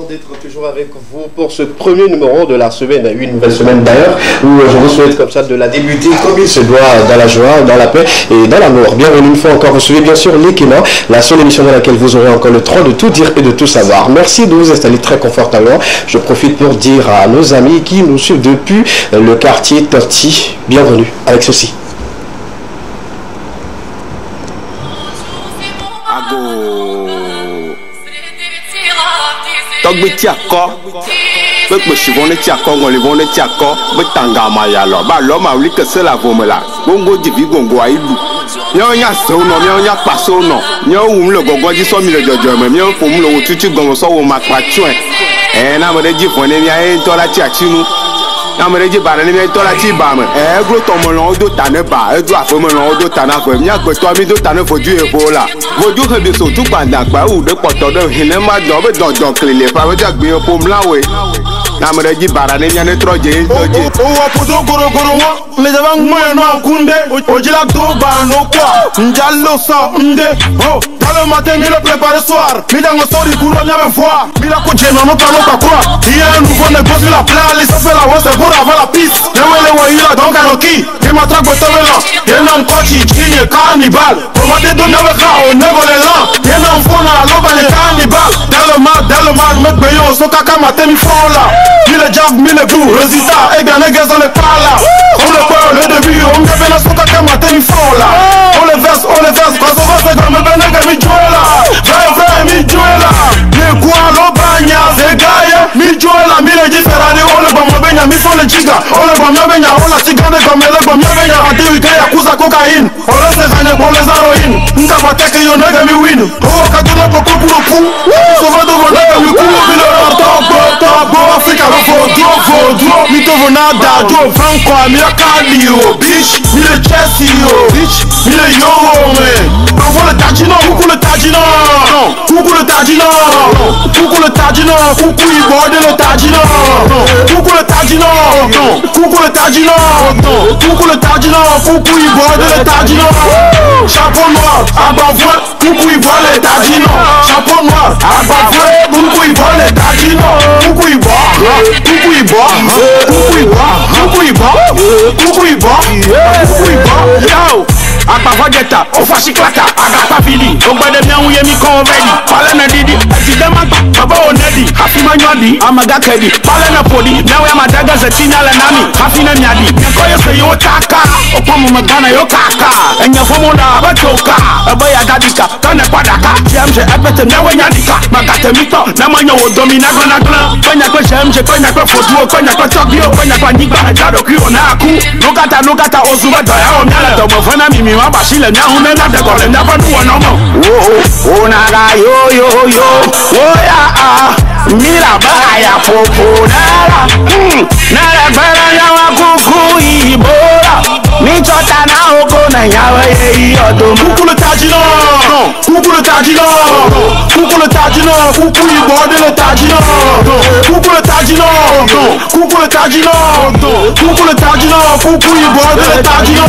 D'être toujours avec vous pour ce premier numéro de la semaine, une nouvelle semaine d'ailleurs, où je vous souhaite comme ça de la débuter comme il se doit, dans la joie, dans la paix et dans l'amour. Bienvenue une fois encore, recevez bien sûr Lekema, la seule émission dans laquelle vous aurez encore le droit de tout dire et de tout savoir. Merci de vous installer très confortablement. Je profite pour dire à nos amis qui nous suivent depuis le quartier Torti, bienvenue avec ceci. Togbe tiako, be shivone tiako, ngole vone tiako, be tangama ya lo, ba lo ma wli kese la vome la, bongo divi bongo ailu. Nyo nya so no, nyo nya paso no, nyo le gogo di so mi le jojo me, nyo fo mu lo tutu gomo so wo makpa tuen. Na me de ji fone mi a to la ti achinu. Na me de ji ba ne mi to la ti ba me. Gro to mo lo do tane ba, do afo mo lo do tana fo, mi agbe to mi do tane fo ju ebo la. Voju he bi so tu panda gba u de poto de hine ma do be don klele fa we jagbe po mlawe. Na me de ji bara ne nya ne troje doje. O wa podo goro wo, le jaba mo no kunde, o jila do ba no kwa. Njalo so nde, oh, dans le matin mi le prépare le soir. Mi dango story pour nya me fois. Mi la ko je no no pa quoi. Hier nous on négocie la plan, les ça fait la wose pour avoir la piste. Le wele wa ila donc anoki. Mi ma traque boto là. Yenam kochi chinye cannibal. Comment te donner avec là, on nego les là. Yenam fona loba les cannibal. Dans le mal, me payon so kaka matin mi fond là. Mi le jab, mi le goût, résultat, et bien les gars on le parle là. On le parle le début, on me fait la so kaka matin mi fond là. On le verse, quand on va se comme le benega mi jouer là. J'ai mi jouer là. Mi quoi l'obanya, c'est gaïa, mi jouer là, mi le dit ferrari, on le bombe benya, mi fond le chiga. On le bombe benya, on la cigane comme le bombe benya. Antiwike ya kusa cocaïne, on le se gagne pour les héroïnes. Nka va teke yo nega mi win. Oh katuna poko pour le pou. Souvent de mon nega mi kou, mi le top, Africa vodro, mi to vonada, do franco, mi le cardio, bitch, mi le Chelsea, bitch, mi le yo, man. Envoie le tajino, coucou le tajino, coucou le tajino, coucou le tajino, coucou il borde le tajino, coucou le tajino, coucou le tajino, coucou le tajino, coucou il borde le tajino. Chapeau noir, abavoie, coucou il vole le tajino. Chapeau noir, abavoie, coucou il vole le tajino. Coucou il boit, coucou il boit, coucou il boit, coucou il boit, coucou il boit, coucou il boit, yo. Akpavageta, ofashiklata, agapa fili. Ogbede mi anwuye mi kon ready. Pale na didi, etidema baba onedi. Hafima nyadi, amaga kedi. Pale na podi, newe amadaga zetina le nami. Hafina nyadi, nyekoye se yo taka. Opomu magana yo kaka. Enye fomo na abatoka. Ebe ya dadika, kane padaka. Jemje ebete newe nyadika. Magate mito, nemanyo odomina gona glan. Kwenye kwe jemje, kwenye kwe fotuo, kwenye kwe chokio, kwenye kwe nigba. Jado krio na aku. Nugata ozuba doya omyala domo fana mimi. Bashile nya hune na de gole nya panu wono mo oh naga yo oh ya mira ba ya popo nara nara bera nya wa kuku ibora mi chota na oko na nya wa ye odo kuku le tajino kuku le tajino kuku le tajino kuku ibode le tajino kuku le tajino kuku le tajino kuku le tajino kuku ibode le tajino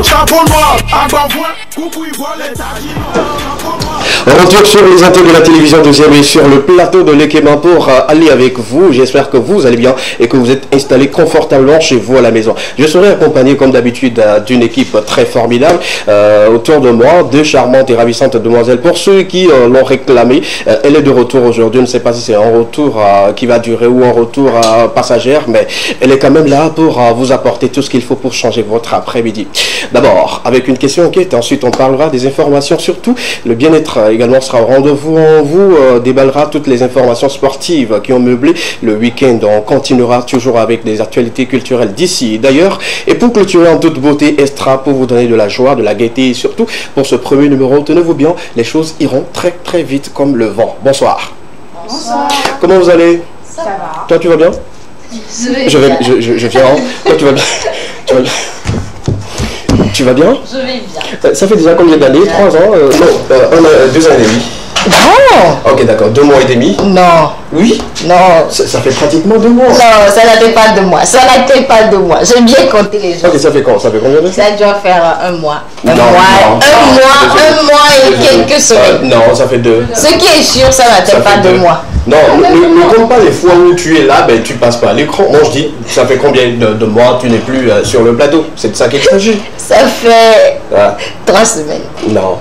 chapeau noir. Retour sur les antennes de la télévision deuxième et sur le plateau de Lekema pour aller avec vous. J'espère que vous allez bien et que vous êtes installés confortablement chez vous à la maison. Je serai accompagné comme d'habitude d'une équipe très formidable. Autour de moi, deux charmantes et ravissantes demoiselles. Pour ceux qui l'ont réclamé, elle est de retour aujourd'hui. Je ne sais pas si c'est un retour qui va durer ou un retour passagère, mais elle est quand même là pour vous apporter tout ce qu'il faut pour changer votre après-midi. D'abord, avec une question enquête, ensuite on parlera des informations, surtout le bien-être également sera au rendez-vous. On vous déballera toutes les informations sportives qui ont meublé le week-end. On continuera toujours avec des actualités culturelles d'ici d'ailleurs. Et pour clôturer en toute beauté, Estra, pour vous donner de la joie, de la gaieté et surtout pour ce premier numéro, tenez-vous bien, les choses iront très très vite comme le vent. Bonsoir. Bonsoir. Comment vous allez? Ça va. Toi tu vas bien? Je viens. Toi tu vas bien? Tu vas bien? Je vais bien. Ça fait déjà combien d'années? 3 ans? Non, 2 ans et demi. Non. Ok, d'accord. 2 mois et demi? Non. Oui? Non. Ça fait pratiquement 2 mois. Non, ça n'était pas 2 mois. Ça n'était pas 2 mois. J'aime bien compter les jours. Ok, ça fait quand? Ça fait combien de temps? Ça doit faire 1 mois. Non, Un non, mois et désolé. quelques semaines. Non, ça fait 2. Ce qui est sûr, ça n'était pas 2 mois. Non, ne compte pas les fois où tu es là, ben tu passes pas à l'écran. Moi je dis, ça fait combien de mois tu n'es plus sur le plateau? C'est de ça qu'il s'agit. Ça fait Ah. 3 semaines. Non,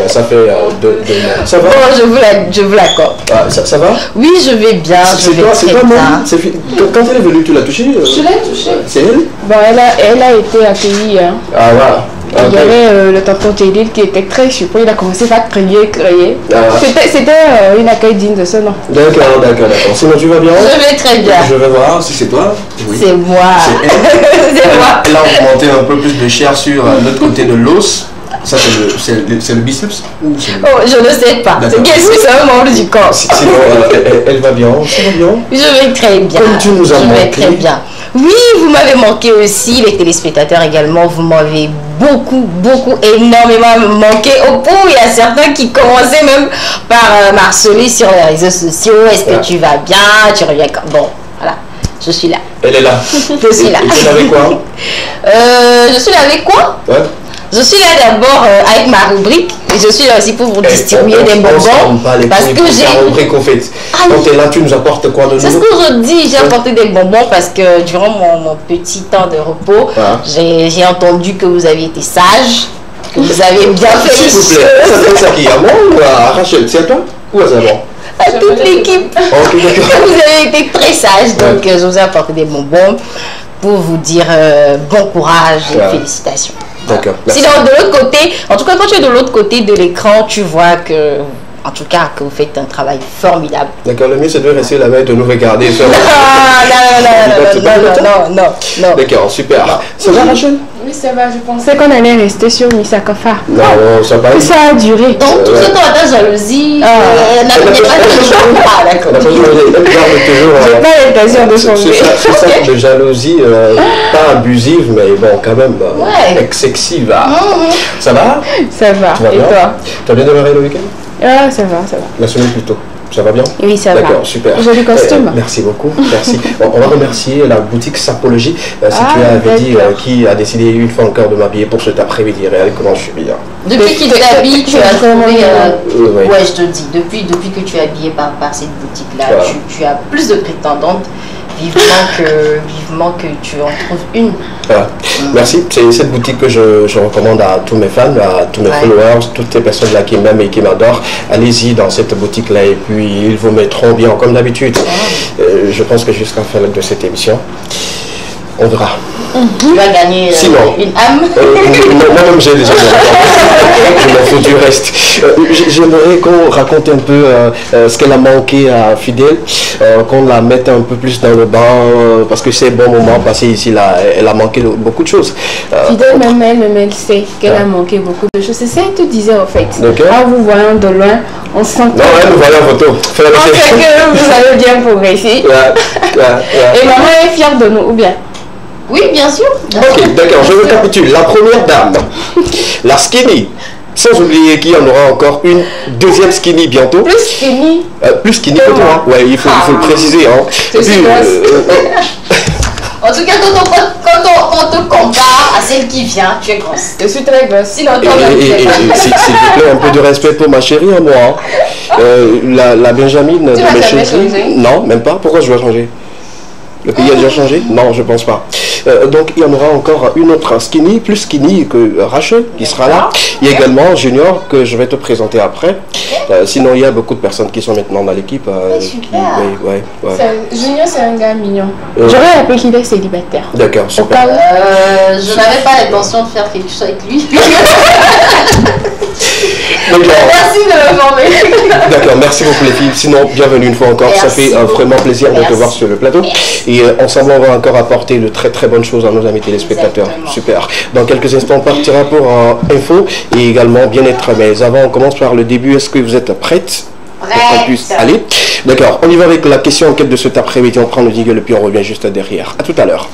ça fait 2 mois. Ça va? Bon, je vous l'accorde. Ah, ça va? Oui, je vais bien. Je vais C'est très toi, bien. Maman? Quand elle est venue, tu l'as touchée? Je l'ai touchée. C'est elle? Bon, elle a été accueillie. Hein. Ah, voilà. Il y Ok. avait le tonton Teddy qui était très surpris. Il a commencé à crier. Ah. C'était une accueil digne de ce nom. D'accord. Sinon, tu vas bien? Je vais très bien. Je vais voir si c'est toi. Oui. C'est moi. C'est elle. C'est moi. Là, on va monter un peu plus de chair sur l'autre côté de l'os. Ça, c'est le biceps ou c'est le... Oh, je ne sais pas. D'accord. Qu'est-ce que c'est un membre du corps? Sinon, elle va bien. Ça va bien? Je vais très bien. Comme tu nous as Je vais manqué. très bien. Oui, vous m'avez manqué aussi, les téléspectateurs également. Vous m'avez beaucoup, énormément manqué. Au point où il y a certains qui commençaient même par m'harceler sur les réseaux sociaux. Est-ce que tu vas bien? Tu reviens quand? Bon, voilà. Je suis là. Elle est là. Je suis là. Et tu es avec quoi? Je suis là avec quoi? Ouais. Je suis là d'abord avec ma rubrique et je suis là aussi pour vous distribuer des bonbons parce que j'ai... rubrique au fait. Quand tu es là, tu nous apportes quoi de C'est ce nouveau? que je dis, j'ai apporté des bonbons parce que durant mon petit temps de repos, j'ai entendu que vous aviez été sage, que vous avez bien fait S'il les vous plaît, choses. ça c'est à qui? À moi ou à Rachel? C'est à toi ou à Zama? À toute l'équipe. Ok, d'accord. Vous avez été très sage, donc je vous ai apporté des bonbons pour vous dire bon courage et félicitations. D'accord. Sinon, de l'autre côté, en tout cas, quand tu es de l'autre côté de l'écran, tu vois que, en tout cas, que vous faites un travail formidable. D'accord, le mieux c'est de rester là-bas et de nous regarder. Non. D'accord, super. Ça va, Rachel? Oui, ça va. Je pensais qu'on allait rester sur Misakafa. Non, ça va. Ça a duré. Donc, tout ce temps de jalousie, n'a pas toujours. Ah, d'accord. Elle garde toujours. J'ai pas l'intention de changer. C'est ça de jalousie, pas abusive, mais bon, quand même, excessive. Ça va? Ça va. Tu vas Et bien? toi? Tu as bien démarré le week-end? Ah, ça va. La semaine plus tôt. Ça va bien? Oui, ça va. D'accord, super. Joli costume. Merci beaucoup, merci. On va remercier la boutique Sapologie, si tu avais dit, qui a décidé une fois encore de m'habiller pour cet après-midi. Réel, comment je suis bien. Depuis qu'il t'habille, tu as trouvé... Oui. Ouais, je te dis, depuis que tu es habillé par cette boutique-là, Voilà. tu as plus de prétendantes. Vivement que tu en trouves une. Voilà. Merci. C'est cette boutique que je recommande à tous mes fans, à tous mes followers, toutes les personnes là qui m'aiment et qui m'adorent. Allez-y dans cette boutique-là et puis ils vous mettront bien comme d'habitude. Je pense que jusqu'à la fin de cette émission, on verra. Tu vas gagner une âme. Moi-même j'ai déjà je m'en fous du reste. J'aimerais qu'on raconte un peu ce qu'elle a manqué à Fidèle, qu'on la mette un peu plus dans le bain, parce que ces bons moments passés ici, là, elle a manqué beaucoup de choses. Fidèle, même elle sait qu'elle a manqué beaucoup de choses. C'est ça qu'elle te disait en fait. En vous voyant de loin, on sent que... Non, elle nous voyait en photo. On sait que vous avez bien progressé. Et maman est fière de nous, ou bien? Oui, bien sûr. Ok, d'accord, je récapitule. La première dame, la skinny. Sans oublier qu'il y en aura encore une deuxième skinny bientôt. Plus skinny. Plus skinny que toi. Ouais, il faut le préciser. Hein. En tout cas, quand on te compare à celle qui vient, tu es grosse. Je suis très grosse. Sinon, s'il te plaît, un peu de respect pour ma chérie, à moi. La Benjamine de mes chéris. Non, même pas. Pourquoi je dois changer? Le pays a déjà changé? Non, je pense pas. Donc il y en aura encore une autre skinny, plus skinny que Rachel qui sera là. Il y a également Junior que je vais te présenter après. Sinon il y a beaucoup de personnes qui sont maintenant dans l'équipe. Junior c'est un gars mignon. J'aurais appris qu'il est célibataire. D'accord, super. Je n'avais pas l'intention de faire quelque chose avec lui. Merci de me former. D'accord, merci beaucoup les filles. Sinon, bienvenue une fois encore. Ça fait vraiment plaisir de te voir sur le plateau. Et ensemble, on va encore apporter de très très bonnes choses à nos amis téléspectateurs. Super. Dans quelques instants, on partira pour info et également bien-être. Mais avant, on commence par le début. Est-ce que vous êtes prêtes? On puisse aller. D'accord, on y va avec la question en quête de cet après-midi. On prend le jingle et puis on revient juste derrière. À tout à l'heure.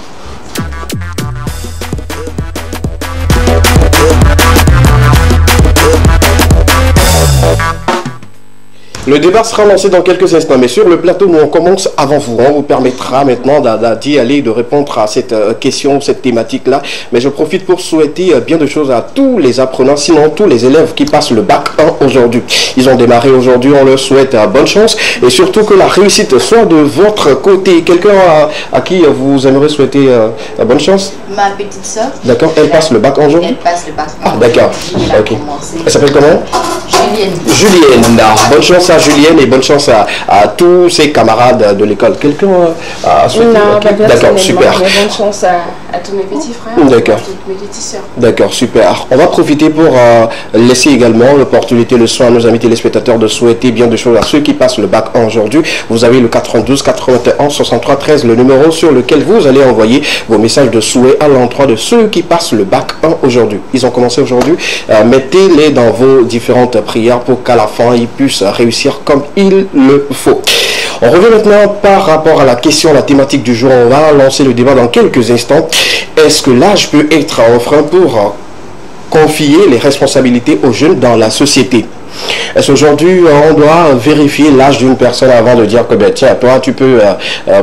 Le débat sera lancé dans quelques instants, mais sur le plateau, nous on commence avant vous. On vous permettra maintenant d'y aller, de répondre à cette question, cette thématique-là. Mais je profite pour souhaiter bien de choses à tous les apprenants, sinon tous les élèves qui passent le bac 1 aujourd'hui. Ils ont démarré aujourd'hui, on leur souhaite bonne chance et surtout que la réussite soit de votre côté. Quelqu'un à qui vous aimeriez souhaiter bonne chance? Ma petite soeur. D'accord, elle passe le bac en jour? Elle passe le bac. Ah, d'accord. Ok. Elle s'appelle comment? Julienne. Julienne. Bonne chance à Julienne et bonne chance à tous ses camarades de l'école. Quelqu'un a souhaité? Non, d'accord, super. Bonne chance à tous mes petits frères. D'accord. À toutes mes petites sœurs. D'accord, super. On va profiter pour laisser également l'opportunité, le soin à nos amis téléspectateurs de souhaiter bien de choses à ceux qui passent le bac aujourd'hui. Vous avez le 92 81 63 13, le numéro sur lequel vous allez envoyer vos messages de souhait à l'endroit de ceux qui passent le bac 1 aujourd'hui. Ils ont commencé aujourd'hui. Mettez-les dans vos différentes prières pour qu'à la fin, ils puissent réussir comme il le faut. On revient maintenant par rapport à la question, la thématique du jour. On va lancer le débat dans quelques instants. Est-ce que l'âge peut être un frein pour confier les responsabilités aux jeunes dans la société? Est-ce qu'aujourd'hui, on doit vérifier l'âge d'une personne avant de dire que, ben, tiens, toi, tu peux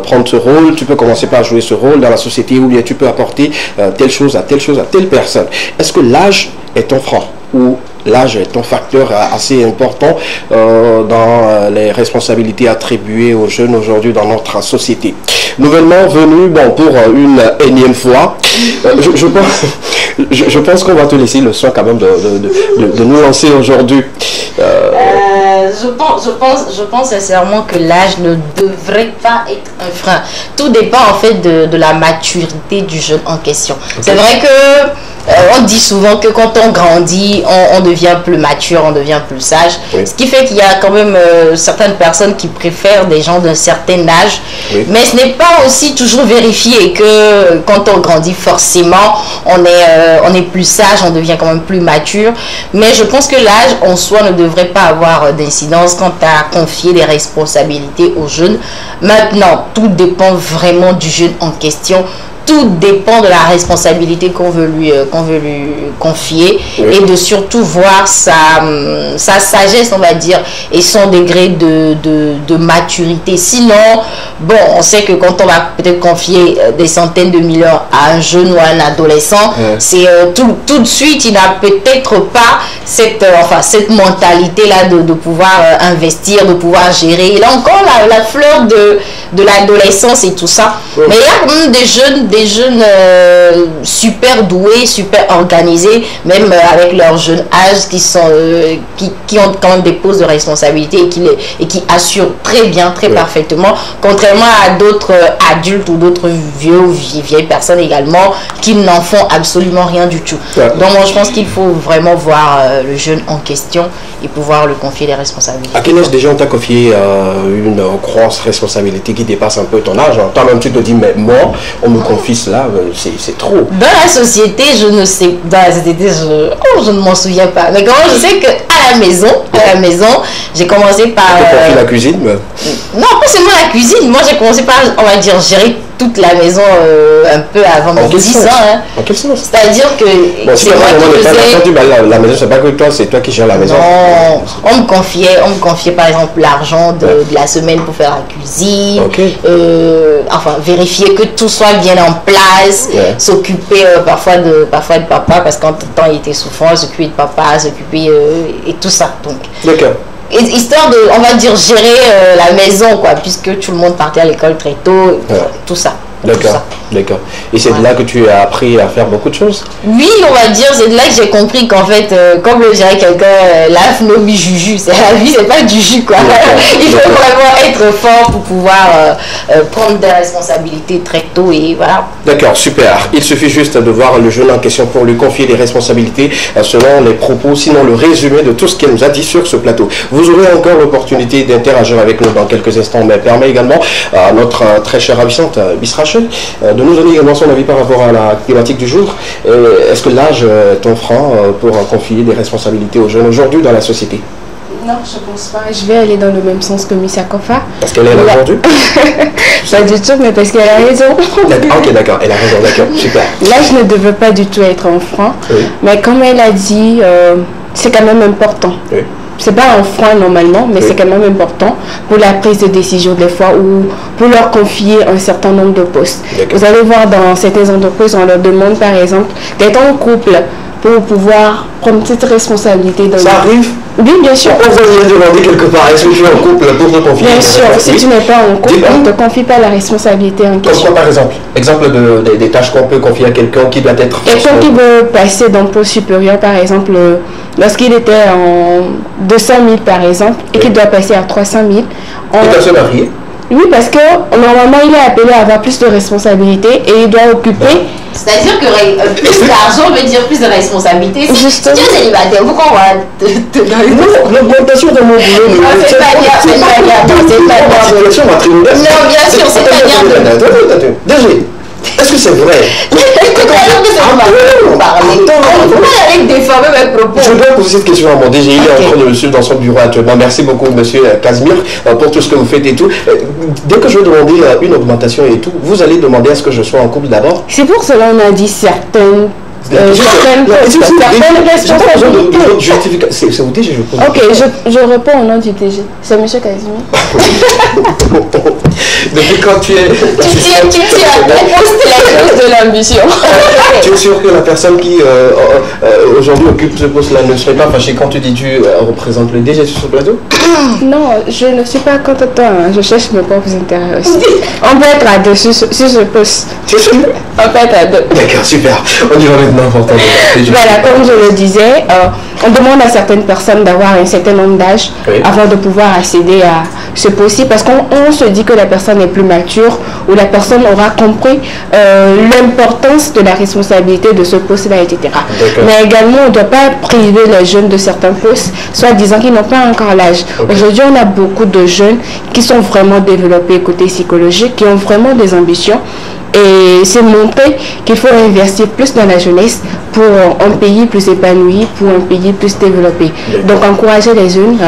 prendre ce rôle, tu peux commencer par jouer ce rôle dans la société, ou bien tu peux apporter telle chose à telle personne? Est-ce que l'âge est un frein ou l'âge est un facteur assez important dans les responsabilités attribuées aux jeunes aujourd'hui dans notre société? Nouvellement venu, bon, pour une énième fois, je pense qu'on va te laisser le soin quand même de nous lancer aujourd'hui. Je pense sincèrement que l'âge ne devrait pas être un frein. Tout dépend en fait de la maturité du jeune en question. Okay. C'est vrai que on dit souvent que quand on grandit, on devient plus mature, on devient plus sage. Oui. Ce qui fait qu'il y a quand même certaines personnes qui préfèrent des gens d'un certain âge. Oui. Mais ce n'est pas aussi toujours vérifié que quand on grandit, forcément, on est plus sage, on devient quand même plus mature. Mais je pense que l'âge en soi ne devrait pas avoir d'incidence quant à confier des responsabilités aux jeunes. Maintenant, tout dépend vraiment du jeune en question. Tout dépend de la responsabilité qu'on veut lui confier, oui. Et de surtout voir sa sagesse, on va dire, et son degré de maturité. Sinon, bon, on sait que quand on va peut-être confier des centaines de millions à un jeune ou à un adolescent, c'est tout de suite, il n'a peut-être pas cette mentalité-là de pouvoir investir, de pouvoir gérer. Et là encore, la fleur de l'adolescence et tout ça. Oui. Mais il y a quand même des jeunes super doués, super organisés, même avec leur jeune âge, qui ont quand même des postes de responsabilité et qui assurent très bien, très parfaitement, contrairement à d'autres adultes ou d'autres vieux ou vieilles personnes également qui n'en font absolument rien du tout. Ouais. Donc moi je pense qu'il faut vraiment voir le jeune en question et pouvoir lui confier des responsabilités. À quel âge déjà on t'a confié une grosse responsabilité qui dépasse un peu ton âge? Toi-même tu te dis, mais moi on me confie cela, c'est trop. Dans la société, je ne sais, je ne m'en souviens pas. Mais comment je sais qu'à la maison, j'ai commencé par... la cuisine Non, pas seulement la cuisine. Moi, j'ai commencé par, on va dire, gérer toute la maison un peu avant mes 10 ans. Hein. En quel sens? C'est-à-dire que c'est moi qui faisais... La maison, c'est pas que toi, c'est toi qui gères la maison. Non, on me confiait par exemple l'argent de la semaine pour faire la cuisine. Okay. Enfin, vérifier que tout soit bien en place. S'occuper parfois de papa, parce qu'en tout temps il était souffrant, s'occuper de papa, s'occuper et tout ça. Donc. D'accord. Histoire de, on va dire, gérer la maison, quoi, puisque tout le monde partait à l'école très tôt, tout ça. D'accord, d'accord. Et c'est de là que tu as appris à faire beaucoup de choses? Oui, on va dire, c'est de là que j'ai compris qu'en fait, comme le dirait quelqu'un, life no be juju, c'est la vie, c'est pas du jus, quoi. Il faut vraiment être fort pour pouvoir prendre des responsabilités très tôt et voilà. D'accord, super. Il suffit juste de voir le jeune en question pour lui confier des responsabilités selon les propos, sinon le résumé de tout ce qu'elle nous a dit sur ce plateau. Vous aurez encore l'opportunité d'interagir avec nous dans quelques instants, mais permet également à notre très chère ravissante Bisra de nous donner également son avis par rapport à la thématique du jour. Est-ce que l'âge est un frein pour confier des responsabilités aux jeunes aujourd'hui dans la société? Non, je pense pas. Je vais aller dans le même sens que Miss Akofa. Parce qu'elle est là aujourd'hui? Pas du tout, mais parce qu'elle a raison. Ok, d'accord, elle a raison, d'accord, super. L'âge ne devait pas du tout être un frein, oui. Mais comme elle a dit, c'est quand même important. Oui. c'est pas un frein normalement, mais c'est quand même important pour la prise de décision des fois ou pour leur confier un certain nombre de postes. Vous allez voir dans certaines entreprises, on leur demande par exemple d'être en couple pour pouvoir prendre cette responsabilité. Ça arrive? Oui, bien sûr. Pourquoi vous avez demandé quelque part, est-ce que tu es en couple pour te confier? Bien sûr, si tu n'es pas en couple, on ne te confie pas la responsabilité en question. Comme quoi, par exemple? Exemple des tâches qu'on peut confier à quelqu'un qui doit être... Quelqu'un qui veut passer d'un poste supérieur, par exemple, lorsqu'il était en 200 000 par exemple, et qu'il doit passer à 300 000. Il doit se marier? Oui, parce que normalement, il est appelé à avoir plus de responsabilités et il doit occuper... C'est-à-dire que plus d'argent veut dire plus de responsabilité. Si tu es célibataire, pourquoi on va te donner... Non, l'augmentation de mon boulot... C'est pas bien, c'est pas bien. Non, bien sûr, c'est pas bien. Attends, est-ce que c'est vrai? Avec des femmes, avec propos. Je dois poser cette question à mon DG. Il est en train de me suivre dans son bureau actuellement. Merci beaucoup, monsieur Casimir, pour tout ce que vous faites et tout. Dès que je vais demander une augmentation et tout, vous allez demander à ce que je sois en couple d'abord? C'est pour cela qu'on a dit certaines responsabilités. C'est au DG, je pose. Ok, je réponds au nom du DG. C'est monsieur Casimir. Depuis quand tu es... Tu tiens à poste la chose de l'ambition. Tu es sûr que la personne qui aujourd'hui occupe ce poste-là ne serait pas fâchée quand tu dis tu représentes le DG sur ce plateau? Non, je ne suis pas contre toi. Je cherche mes propres intérêts aussi. On peut être à deux sur ce poste. Tu es sûr? On peut être à deux. D'accord, super. On y va maintenant. Voilà, comme je le disais, on demande à certaines personnes d'avoir un certain nombre d'âge avant de pouvoir accéder à ce poste, parce qu'on se dit que la personne est plus mature ou la personne aura compris l'importance de la responsabilité de ce poste-là, etc. Mais également, on ne doit pas priver les jeunes de certains postes, soit disant qu'ils n'ont pas encore l'âge. Aujourd'hui, on a beaucoup de jeunes qui sont vraiment développés côté psychologique, qui ont vraiment des ambitions. Et c'est montrer qu'il faut investir plus dans la jeunesse pour un pays plus épanoui, pour un pays plus développé. Donc encourager les jeunes,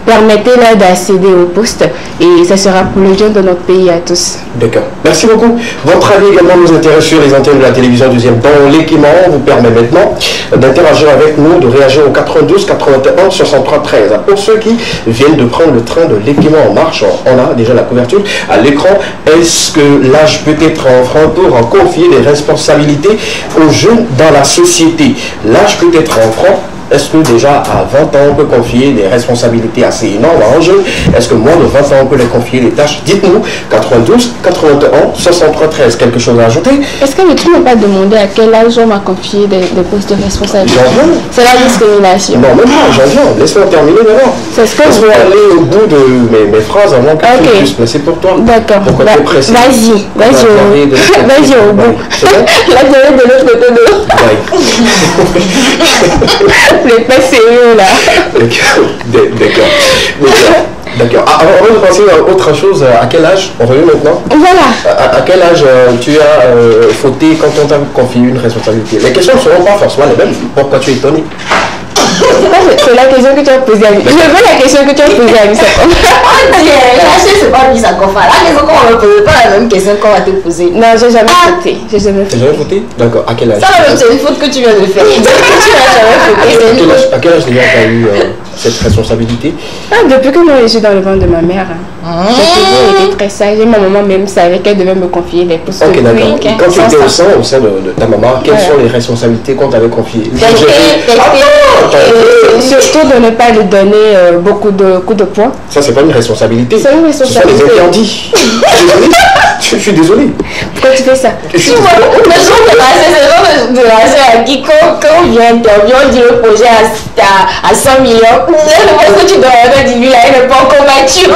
permettez-leur d'accéder au poste et ça sera pour les jeunes de notre pays à tous. D'accord. Merci beaucoup. Votre avis également nous intéresse sur les antennes de la télévision deuxième. Dans l'équipement, on vous permet maintenant d'interagir avec nous, de réagir au 92 81 63 13. Pour ceux qui viennent de prendre le train de l'équipement en marche, on a déjà la couverture à l'écran. Est-ce que l'âge peut être un frein pour confier des responsabilités aux jeunes dans la société? L'âge peut être un frein. Est-ce que déjà à 20 ans on peut confier des responsabilités assez énormes à un jeune? Est-ce que moins de 20 ans on peut les confier des tâches? Dites-nous, 92 81 63 13, quelque chose à ajouter? Est-ce que le truc n'est pas demandé à quel âge on m'a confié des postes de responsabilité? J'en viens. C'est la discrimination. Non, même pas, j'en viens. Laisse-moi terminer d'abord. C'est ce que je vais aller au bout de mes phrases avant que je puisse placer pour toi. D'accord. Vas-y au bout. La durée de l'autre côté de l'eau. C'est pas sérieux là. D'accord. Avant de passer à autre chose, à quel âge on revient maintenant? Voilà. À quel âge tu as fauté quand on t'a confié une responsabilité? Les questions ne seront pas forcément les mêmes. Pourquoi tu es étonné? C'est la question que tu as posée à lui. Je veux la question que tu as posée à lui. C'est pas lui ça qu'on fait. La question qu'on ne pose pas la même question qu'on va te poser. Non, j'ai jamais fauté. J'ai jamais fauté? D'accord. À quel âge? Ça même c'est une faute que tu viens de faire. À quel âge déjà tu as eu cette responsabilité? Depuis que moi je suis dans le ventre de ma mère. J'ai toujours été très sage. Ma maman même savait qu'elle devait me confier des postes. Ok, d'accord. Quand tu étais au sein de ta maman, quelles sont les responsabilités qu'on t'avait confiées? Surtout de ne pas lui donner beaucoup de coups de poing. Ça, c'est pas une responsabilité. C'est une responsabilité. Ce sont des interdits. Je suis désolé. Pourquoi tu fais ça? Tu vois, le jour de la à qui, quand on vient interviewer, on dit le projet à 100 millions. Le poste que tu dois avoir, dis-lui, là, il n'est pas encore mature.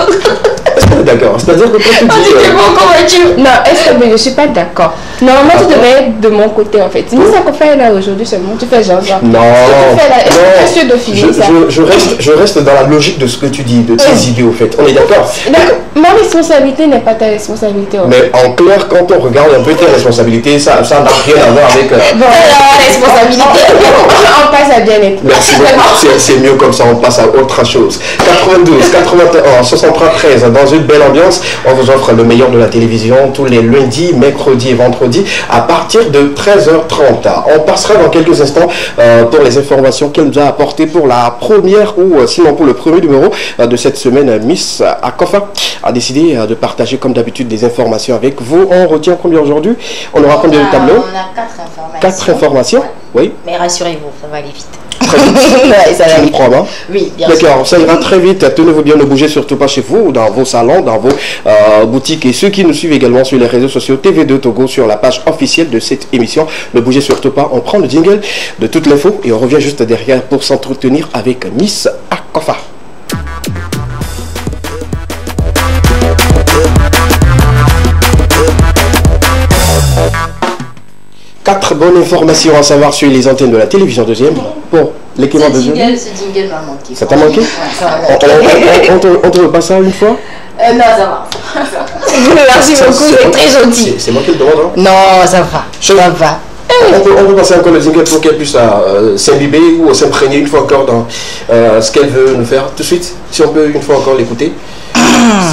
D'accord. C'est-à-dire que quand tu dis... il n'est pas encore mature. Non, est-ce que je ne suis pas d'accord? Normalement, tu devais être de mon côté, en fait. Mais ça qu'on fait là aujourd'hui seulement, tu fais genre. Non. Est-ce que tu es sûr de finir ça? Je reste dans la logique de ce que tu dis, de tes idées, au fait. On est d'accord? Ma responsabilité n'est pas ta responsabilité. Mais en clair, quand on regarde un peu tes responsabilités, ça n'a rien à voir avec... la responsabilité. On passe a bien été. Merci beaucoup, c'est mieux comme ça, on passe à autre chose. 92, 81, 63, 13, dans une belle ambiance, on vous offre le meilleur de la télévision tous les lundis, mercredis et vendredis à partir de 13h30. On passera dans quelques instants pour les informations qu'elle nous a apportées pour la première ou sinon pour le premier numéro de cette semaine. Miss Akofa a décidé de partager comme d'habitude des informations avec vous. On retient combien aujourd'hui? On aura combien de tableaux? On a 4 informations. 4 informations, oui. Mais rassurez-vous, ça va aller vite. Très vite. Ouais, ça va Je aller vous vite. crois, hein? Oui, bien sûr. D'accord, ça ira très vite. Tenez-vous bien, ne bougez surtout pas chez vous, dans vos salons, dans vos boutiques. Et ceux qui nous suivent également sur les réseaux sociaux TV2 Togo, sur la page officielle de cette émission, ne bougez surtout pas. On prend le jingle de toute l'info et on revient juste derrière pour s'entretenir avec Miss Akofa. Quatre bonnes informations à savoir sur les antennes de la télévision deuxième. Pour l'équipement deuxième. Ce jingle m'a manqué. Ça t'a manqué? Ouais, ça m'a manqué. On te repasse ça une fois? Non, ça va. Merci beaucoup, c'est très gentil. C'est moi qui le demande, hein? Non, ça va. Ça va. On peut passer encore le jingle pour qu'elle puisse s'imbiber ou s'imprégner une fois encore dans ce qu'elle veut nous faire tout de suite. Si on peut une fois encore l'écouter.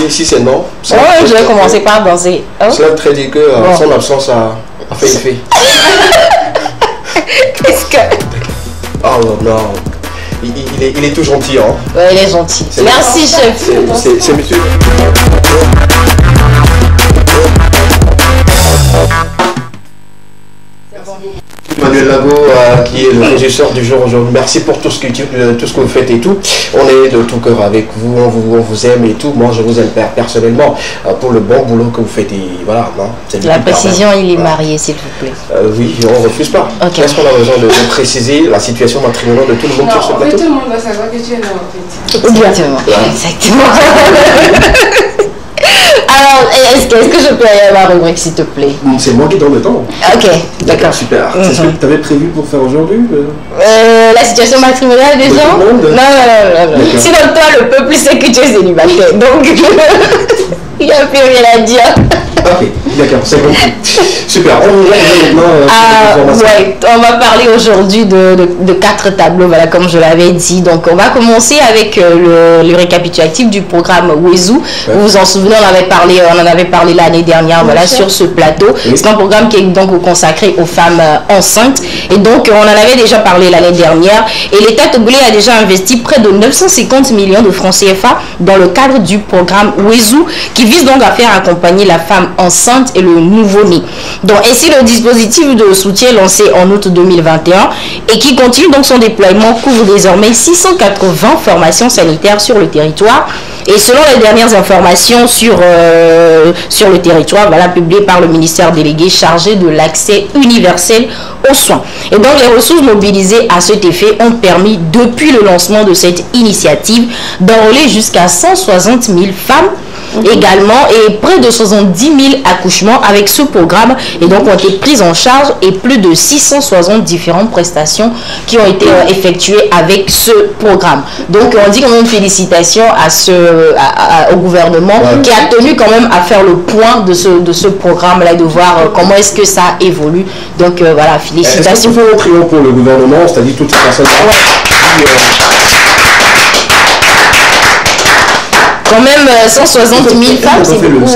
Si c'est non. Ouais, je vais commencer par danser. Cela veut dire que son absence a fait effet. Qu'est-ce que... Oh non. Il est tout gentil, hein? Ouais, il est gentil. Merci, chef. C'est monsieur. Manuel Lago, qui est le régisseur du jour aujourd'hui. Merci pour tout ce que vous faites et tout. On est de tout cœur avec vous, on vous aime et tout. Moi, je vous aime personnellement pour le bon boulot que vous faites. Et voilà, non, la précision, il est marié, s'il vous plaît. Oui, on ne refuse pas. Okay. Est-ce qu'on a besoin de préciser la situation matrimoniale de tout le monde sur ce plateau? Tout le monde doit savoir que tu es là, en fait. Exactement. Exactement. Alors, est-ce que je peux aller à ma rubrique, s'il te plaît? C'est moi qui donne le temps. Ok, d'accord. Super. C'est ce que tu avais prévu pour faire aujourd'hui? La situation matrimoniale des gens? Non. Sinon, toi, le peuple sait que tu es célibataire. Donc, il n'y a plus rien à dire. Ok, d'accord, c'est bon. Super. On va maintenant. Ouais, on va parler aujourd'hui de 4 tableaux, voilà, comme je l'avais dit. Donc, on va commencer avec le récapitulatif du programme Wezu. Ouais. Vous vous en souvenez, on en avait parlé l'année dernière, voilà, sur ce plateau. Oui. C'est un programme qui est donc consacré aux femmes enceintes. Et donc, on en avait déjà parlé l'année dernière. Et l'État togolais a déjà investi près de 950 millions de francs CFA dans le cadre du programme Wezu, qui vise donc à faire accompagner la femme enceinte et le nouveau-né. Donc, ainsi, le dispositif de soutien lancé en août 2021 et qui continue donc son déploiement couvre désormais 680 formations sanitaires sur le territoire. Et selon les dernières informations sur le territoire, voilà, publiées par le ministère délégué chargé de l'accès universel aux soins. Et donc, les ressources mobilisées à cet effet ont permis, depuis le lancement de cette initiative, d'enrôler jusqu'à 160 000 femmes également et près de 70 000 accouchements avec ce programme et donc ont été prises en charge et plus de 660 différentes prestations qui ont été effectuées avec ce programme. Donc on dit quand même félicitations au gouvernement qui a tenu quand même à faire le point de ce programme là, de voir comment est-ce que ça évolue. Donc voilà, félicitations. Est-ce qu'il faut un triomphe pour le gouvernement, c'est-à-dire toutes ces personnes quand même 160 000 femmes, c'est beaucoup.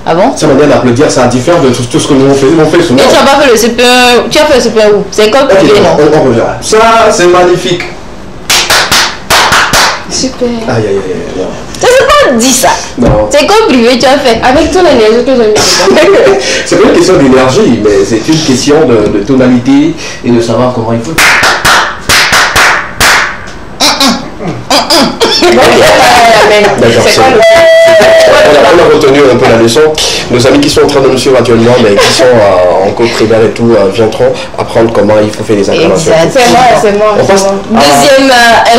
Ah bon? Ça manière d'applaudir, ça diffère de tout ce que nous on fait souvent. Mais tu n'as pas fait le CPE, tu as fait le CPE où? C'est école privée, non? On revient. Ça, c'est magnifique. Super. Aïe. Tu n'as pas dit ça. Non. C'est école privée, tu as fait. Avec ton énergie que j'ai mis. C'est pas une question d'énergie, mais c'est une question de tonalité et de savoir comment il faut. D'accord, on a retenu un peu la leçon. Nos amis qui sont en train de nous suivre actuellement, mais qui sont en cours primaire et tout, viendront apprendre comment il faut faire les incarnations. C'est moi. Deuxième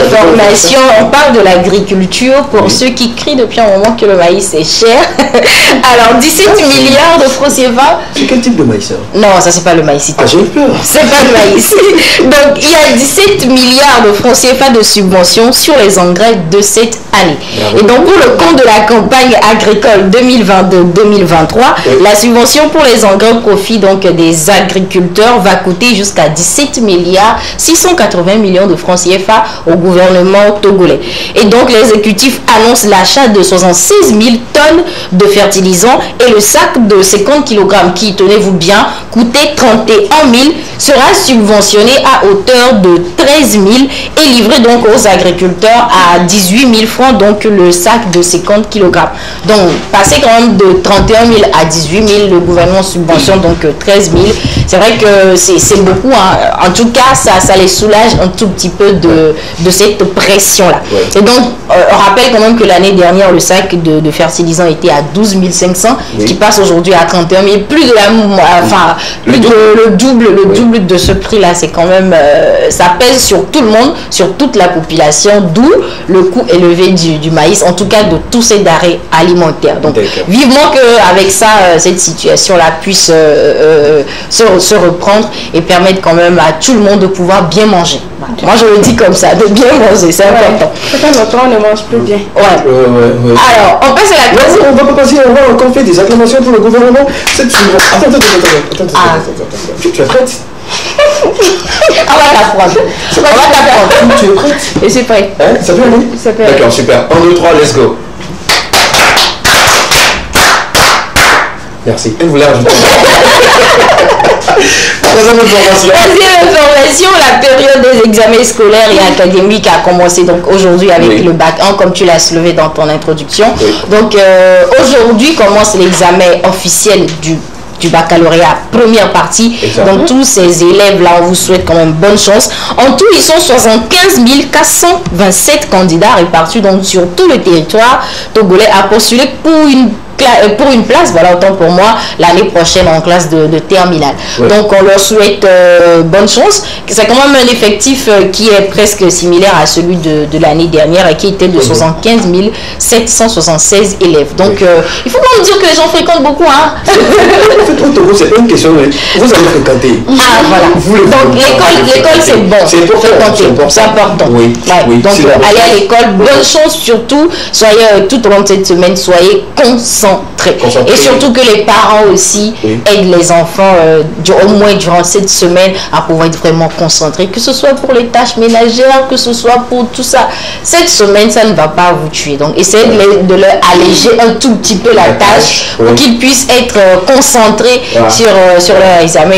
information, on parle de l'agriculture pour ceux qui crient depuis un moment que le maïs est cher. Alors, 17 milliards de francs CFA. C'est quel type de maïs? Non, ça c'est pas le maïs. Ah, j'ai eu peur. C'est pas le maïs. Donc, il y a 17 milliards de francs CFA de subventions sur les engrais de cette année. Bravo. Et donc, pour le compte de la campagne campagne agricole 2022-2023, la subvention pour les engrais au profit donc des agriculteurs va coûter jusqu'à 17 milliards 680 millions de francs CFA au gouvernement togolais. Et donc l'exécutif annonce l'achat de 76 000 tonnes de fertilisants et le sac de 50 kg qui, tenez-vous bien, coûtait 31 000 sera subventionné à hauteur de 13 000 et livré donc aux agriculteurs à 18 000 francs, donc le sac de 50 kg. Donc, passer quand même de 31 000 à 18 000, le gouvernement subventionne donc 13 000. C'est vrai que c'est beaucoup. Hein. En tout cas, ça les soulage un tout petit peu de cette pression-là. Et donc, on rappelle quand même que l'année dernière, le sac de fertilisants était à 12 500, qui passe aujourd'hui à 31 000. Plus de le double de ce prix-là. C'est quand même, ça pèse sur tout le monde, sur toute la population, d'où le coût élevé du maïs, en tout cas de tous ces denrées alimentaires. Donc, vivement qu'avec ça, cette situation-là puisse se reprendre et permettre quand même à tout le monde de pouvoir bien manger. Moi, je le dis comme ça, de bien manger, c'est important. Longtemps, on ne mange plus bien. Alors, on passe à la question. On va pas passer, on va encore faire des acclamations pour le gouvernement. Attends. Tu es prête? On va t'apprendre. Tu es prête? Et c'est prêt. Hein? Ça peut aller? Ça peut aller. D'accord, super. 1, 2, 3, let's go. Merci. Elle voulait rajouter. Deuxième information, la période des examens scolaires et académiques a commencé donc aujourd'hui avec le bac 1, comme tu l'as soulevé dans ton introduction. Donc aujourd'hui commence l'examen officiel du baccalauréat, première partie. Donc tous ces élèves là, on vous souhaite quand même bonne chance. En tout, ils sont 75 427 candidats répartis donc sur tout le territoire togolais à postuler pour une place, voilà, autant pour moi, l'année prochaine en classe de terminale. Donc on leur souhaite bonne chance. C'est quand même un effectif qui est presque similaire à celui de l'année dernière et qui était de 75 776 élèves. Donc il faut quand même dire que les gens fréquentent beaucoup. Hein. C'est pas une question, mais vous allez fréquenter. Ah voilà. Donc l'école c'est bon. C'est important. Donc allez à l'école, bonne chance surtout. Soyez tout au long de cette semaine, soyez concentrés. Et surtout que les parents aussi aident les enfants au moins durant cette semaine à pouvoir être vraiment concentrés, que ce soit pour les tâches ménagères, que ce soit pour tout ça. Cette semaine, ça ne va pas vous tuer. Donc essayez de leur alléger un tout petit peu la tâche pour qu'ils puissent être concentrés sur leur examen.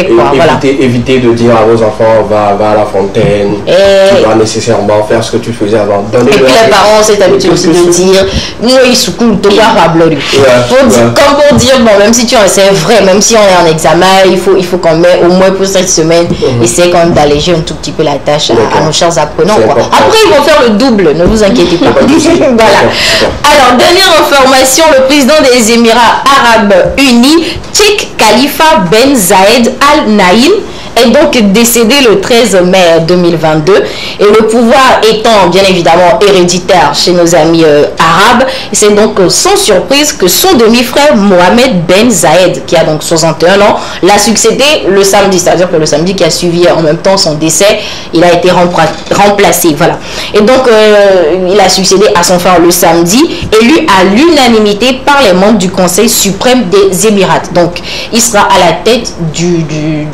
Évitez de dire à vos enfants va à la fontaine, tu vas nécessairement faire ce que tu faisais avant. Et puis les parents ont cette habitude aussi de dire moi ils se coulent, comme pour dire, bon, même si c'est vrai, même si on est en examen, il faut quand même, au moins pour cette semaine, essayer quand même d'alléger un tout petit peu la tâche à nos chers apprenants. Après, ils vont faire le double, ne vous inquiétez pas. Voilà. Alors, dernière information, le président des Émirats Arabes Unis, Sheikh Khalifa Ben Zayed Al Nahyan, est donc décédé le 13 mai 2022 et le pouvoir étant bien évidemment héréditaire chez nos amis arabes, c'est donc sans surprise que son demi-frère Mohamed Ben Zayed, qui a donc 61 ans, l'a succédé le samedi, c'est-à-dire que le samedi qui a suivi en même temps son décès, il a été remplacé, voilà. Et donc il a succédé à son frère le samedi, élu à l'unanimité par les membres du Conseil suprême des Émirats. Donc il sera à la tête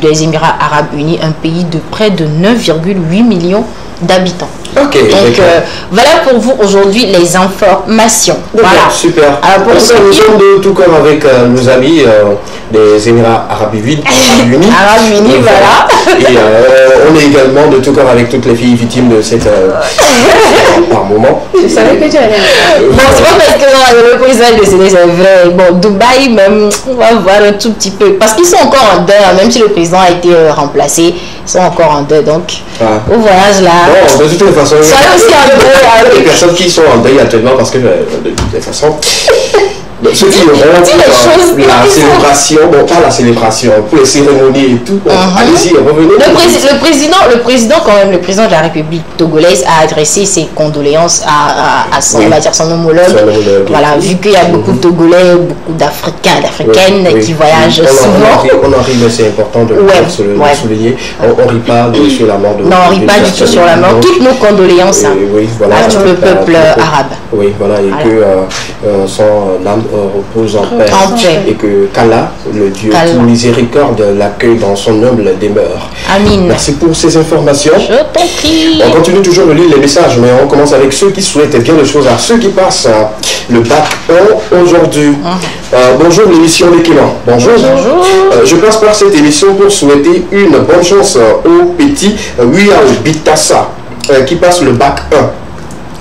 des Émirats Arabes Unis, un pays de près de 9,8 millions d'habitants. Donc voilà pour vous aujourd'hui les informations. Voilà. Super. Alors pour nous sommes de tout comme avec nos amis des Émirats Arabes Unis. Voilà. Et on est également de tout comme avec toutes les filles victimes de cette par moment. Je savais que tu allais. Bon, c'est pas parce que le président est décédé, c'est vrai. Bon, Dubaï même, on va voir un tout petit peu. Parce qu'ils sont encore en deuil, même si le président a été remplacé, ils sont encore en deuil. Donc, au voyage là. Bon, de toute façon, il y a aussi en deuil. Les personnes qui sont en deuil actuellement parce que de toute façon. Ceux qui auront la célébration, bon pas la célébration, pour les cérémonies et tout, allez-y, revenez. Le président quand même, le président de la République togolaise a adressé ses condoléances à son, on va dire son homologue. Voilà, vu qu'il y a beaucoup de Togolais, beaucoup d'Africains, d'Africaines qui voyagent souvent. On en rit, mais c'est important de le souligner. On ne rit pas sur la mort de... Non, on ne rit pas du tout sur la mort. Toutes nos condoléances à tout le peuple arabe. Oui, voilà, et que son âme repose en paix. Et que qu'Allah, le Dieu tout miséricorde, l'accueille dans son humble demeure. Amin. Merci pour ces informations. Je t'en prie. On continue toujours de lire les messages, mais on commence avec ceux qui souhaitent bien de choses à ceux qui passent le bac 1 aujourd'hui. Bonjour l'émission Les Cléments. Bonjour. Je passe par cette émission pour souhaiter une bonne chance au petit Wiao Bitassa qui passe le bac 1.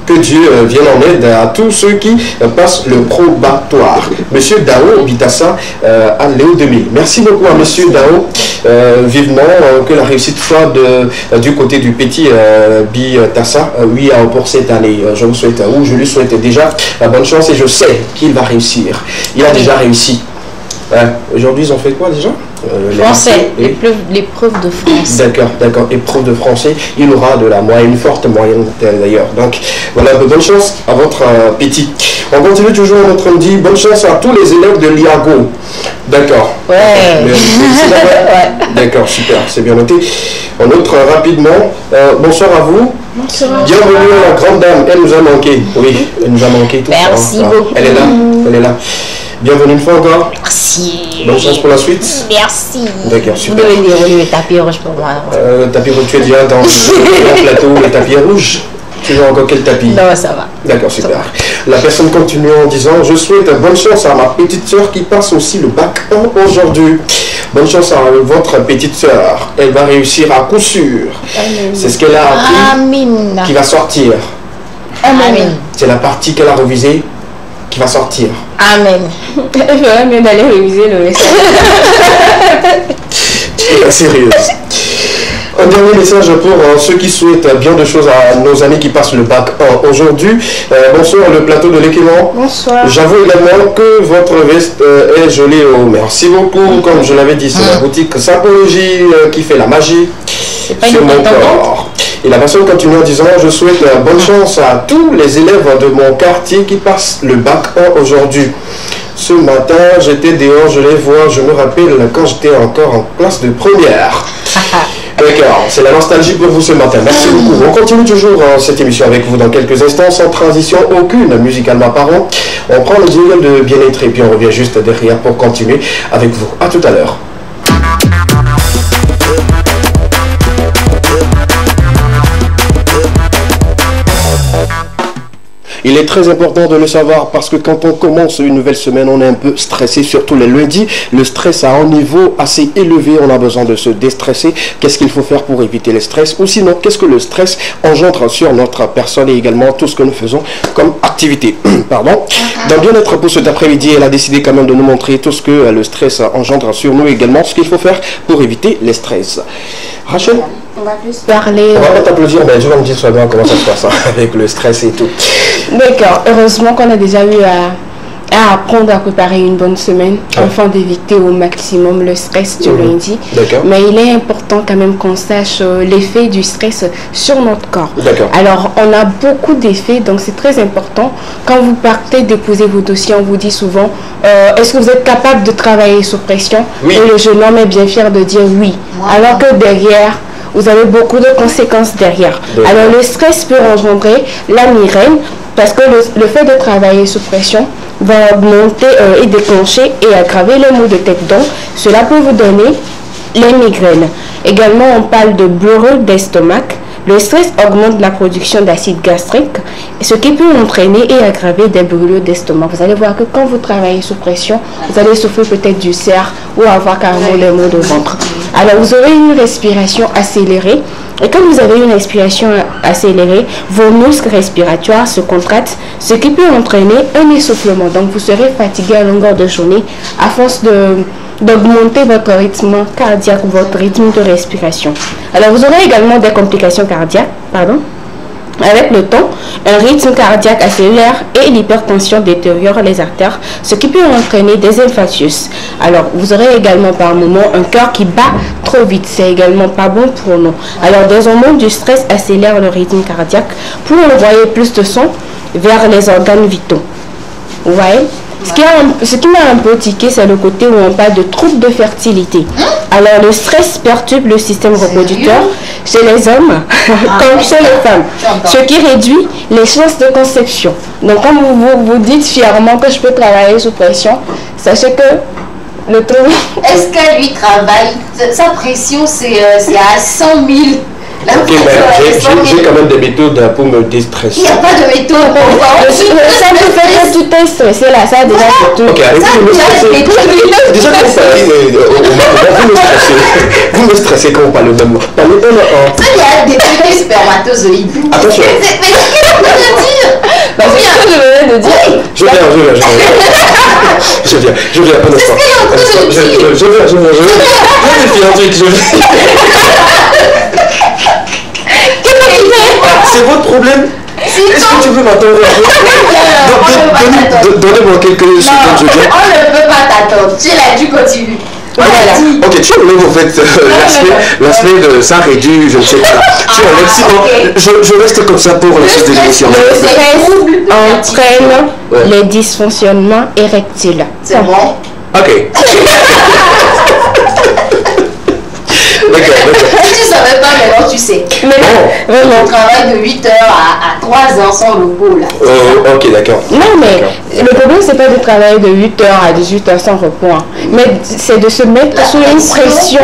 Que Dieu vienne en aide à tous ceux qui passent le probatoire. Monsieur Dao Bitassa à Léo 2000. Merci beaucoup à Monsieur Dao. Vivement que la réussite soit du côté du petit Bitassa. Oui, pour cette année. Je vous souhaite, ou je lui souhaite déjà bonne chance et je sais qu'il va réussir. Il a déjà réussi. Aujourd'hui, ils ont fait quoi déjà? Français, l'épreuve de français. D'accord, épreuve de français. Il aura de la moyenne, une forte moyenne d'ailleurs. Donc voilà, bonne chance à votre petit. On continue toujours à notre dit bonne chance à tous les élèves de l'IAGO. D'accord. Ouais. D'accord, super, c'est bien noté. On note rapidement. Bonsoir à vous. Bonsoir. Bienvenue à la grande dame. Elle nous a manqué. Oui, elle nous a manqué tout. Merci beaucoup. Elle est là. Bienvenue une fois encore. Merci. Bonne chance pour la suite. Merci. D'accord, super. Vous devez dérouler le tapis rouge pour moi. Le tapis rouge, tu es déjà dans le plateau, le tapis rouge. Tu veux encore quel tapis? Non, ça va. D'accord, super. La personne continue en disant je souhaite bonne chance à ma petite soeur qui passe aussi le bac 1 aujourd'hui. Bonne chance à votre petite soeur. Elle va réussir à coup sûr. C'est ce qu'elle a appris qui va sortir. Amen. C'est la partie qu'elle a révisée qui va sortir. Amen. Il faudrait mieux d'aller réviser le message. Sérieuse. Un dernier message pour ceux qui souhaitent bien de choses à nos amis qui passent le bac 1 aujourd'hui. Bonsoir le plateau de l'Équément. Bonsoir. J'avoue également que votre veste est jolie. Merci beaucoup. Comme je l'avais dit, c'est la boutique Sapologie qui fait la magie sur mon corps. Et la personne continue en disant je souhaite bonne chance à tous les élèves de mon quartier qui passent le bac 1 aujourd'hui. Ce matin, j'étais dehors, je les vois, je me rappelle quand j'étais encore en classe de première. D'accord, c'est la nostalgie pour vous ce matin. Merci beaucoup. On continue toujours cette émission avec vous dans quelques instants, sans transition aucune, musicalement parlant. On prend le jingle de bien-être et puis on revient juste derrière pour continuer avec vous. À tout à l'heure. Il est très important de le savoir parce que quand on commence une nouvelle semaine, on est un peu stressé, surtout les lundis. Le stress à un niveau assez élevé, on a besoin de se déstresser. Qu'est-ce qu'il faut faire pour éviter le stress? Ou sinon, qu'est-ce que le stress engendre sur notre personne et également tout ce que nous faisons comme activité? Pardon. Dans bien-être pour cet après-midi, elle a décidé quand même de nous montrer tout ce que le stress engendre sur nous également, ce qu'il faut faire pour éviter le stress. Rachel? On va plus parler... On va pas t'applaudir, mais je vais me dire soi comment ça se passe avec le stress et tout. D'accord. Heureusement qu'on a déjà eu à apprendre à préparer une bonne semaine afin d'éviter au maximum le stress du lundi. Mais il est important quand même qu'on sache l'effet du stress sur notre corps. Alors, on a beaucoup d'effets, donc c'est très important. Quand vous partez déposer vos dossiers, on vous dit souvent est-ce que vous êtes capable de travailler sous pression? Et le jeune homme est bien fier de dire oui. Alors que derrière, vous avez beaucoup de conséquences derrière. Alors, le stress peut engendrer la migraine parce que le fait de travailler sous pression va augmenter et déclencher et aggraver les maux de tête. Donc, cela peut vous donner les migraines. Également, on parle de brûlure d'estomac. Le stress augmente la production d'acide gastrique, ce qui peut entraîner et aggraver des brûlures d'estomac. Vous allez voir que quand vous travaillez sous pression, vous allez souffrir peut-être d'ulcère ou avoir carrément des maux de ventre. Alors, vous aurez une respiration accélérée. Et quand vous avez une respiration accélérée, vos muscles respiratoires se contractent, ce qui peut entraîner un essoufflement. Donc, vous serez fatigué à longueur de journée à force d'augmenter votre rythme cardiaque, votre rythme de respiration. Alors, vous aurez également des complications cardiaques. Pardon? Avec le temps, un rythme cardiaque accélère et l'hypertension détériore les artères, ce qui peut entraîner des infarctus. Alors, vous aurez également par moment un cœur qui bat trop vite. C'est également pas bon pour nous. Alors, des hormones du stress accélèrent le rythme cardiaque pour envoyer plus de sang vers les organes vitaux. Vous voyez? Ce qui m'a un peu tiqué, c'est le côté où on parle de troubles de fertilité. Alors, le stress perturbe le système reproducteur chez les hommes comme chez les femmes, ce qui réduit les chances de conception. Donc, comme vous dites fièrement que je peux travailler sous pression, sachez que le trouble... Est-ce qu'elle lui travaille? Sa pression, c'est à 100 000. Ok, j'ai quand même des méthodes pour me déstresser. Il n'y a pas de méthode pour voir. Le simple fait que tu t'es stressé là, ça a déjà fait tout. Ok, arrêtez de me stresser. Déjà qu'on parle, vous me stressez quand on parle le même mot. Parlez un. Ça, il y a des petits spermatozoïdes. Attention. Mais qu'est-ce que tu veux dire? Bah, c'est ce que je venais de dire. Je viens, un instant. C'est ce qu'il est en train de dire. Je viens un truc, c'est votre problème. Est-ce que tu veux m'attendre? Donnez-moi quelques secondes, je viens. On ne peut pas t'attendre. Tu l'as dû continuer. Voilà. Ok, tu enlèves en fait l'aspect de ça réduit, je ne sais pas. Tu enlèves, sinon je reste comme ça pour la suite de l'émission. Le stress entraîne les dysfonctionnements érectiles. C'est bon. Ok. D'accord. Si tu ne savais pas, maintenant tu sais. Mais On travaille de 8h à 3h sans repos là. Ok, d'accord. non, mais le problème, c'est pas de travailler de 8h à 18h sans repos. Hein. Mais c'est de se mettre sous une pression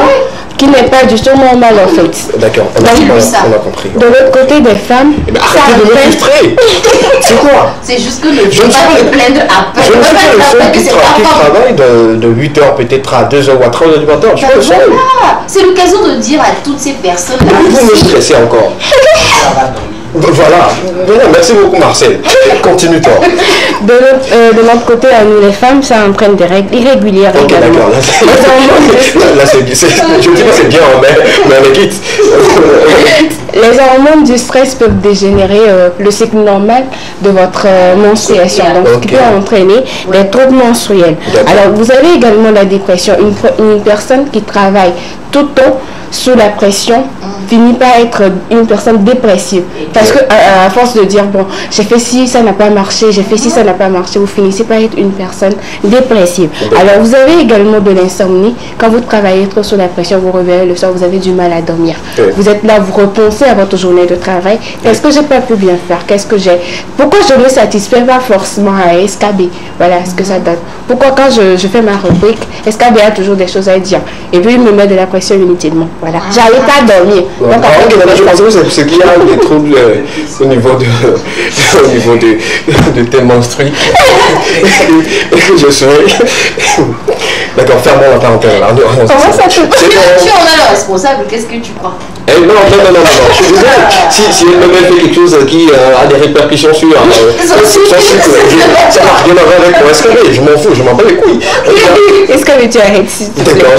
qui n'est pas du tout normale en fait. D'accord, on a compris. De l'autre côté des femmes, arrêtez de me frustrer. C'est quoi? C'est juste que ne veux pas te plaindre après. Je ne suis pas le seul qui travaille de 8h peut-être à 2h ou à 3h du matin. Je suis pas le seul. C'est l'occasion de dire à toutes ces personnes-là. Vous me stressez encore. Voilà, merci beaucoup Marcel. Continue-toi. De notre côté, à nous les femmes, ça entraîne des règles irrégulières également. D'accord, là c'est bien, je dis pas c'est bien, mais on est quitte. Les hormones du stress peuvent dégénérer le cycle normal de votre menstruation, donc ce qui peut entraîner des troubles menstruels. Alors vous avez également la dépression. Une personne qui travaille tout le temps sous la pression finit par être une personne dépressive. Parce que à force de dire, bon, j'ai fait ci, ça n'a pas marché, j'ai fait ci, ça n'a pas marché, vous finissez par être une personne dépressive. Alors vous avez également de l'insomnie. Quand vous travaillez trop sous la pression, vous réveillez le soir, vous avez du mal à dormir. Vous êtes là, vous repensez à votre journée de travail. Qu'est-ce que j'ai pas pu bien faire? Qu'est-ce que j'ai? Pourquoi je ne me satisfais pas forcément à SKB? Voilà ce que ça donne. Pourquoi quand je fais ma rubrique, SKB a toujours des choses à dire. Et puis il me met de la pression inutilement. Voilà. J'arrive pas à dormir. Donc, je pense que c'est qu'il y a des troubles au niveau de tes menstrues. Je serai. D'accord, fermons la parenthèse là. Comment ça se passe? Tu en as le responsable, qu'est-ce que tu crois? Non, je suis désolé. Si elle me fait quelque chose qui a des répercussions sur son cycle, ça n'a rien à voir avec mon SKB, je m'en fous, je m'en bats les couilles. Est-ce que tu arrêtes? D'accord,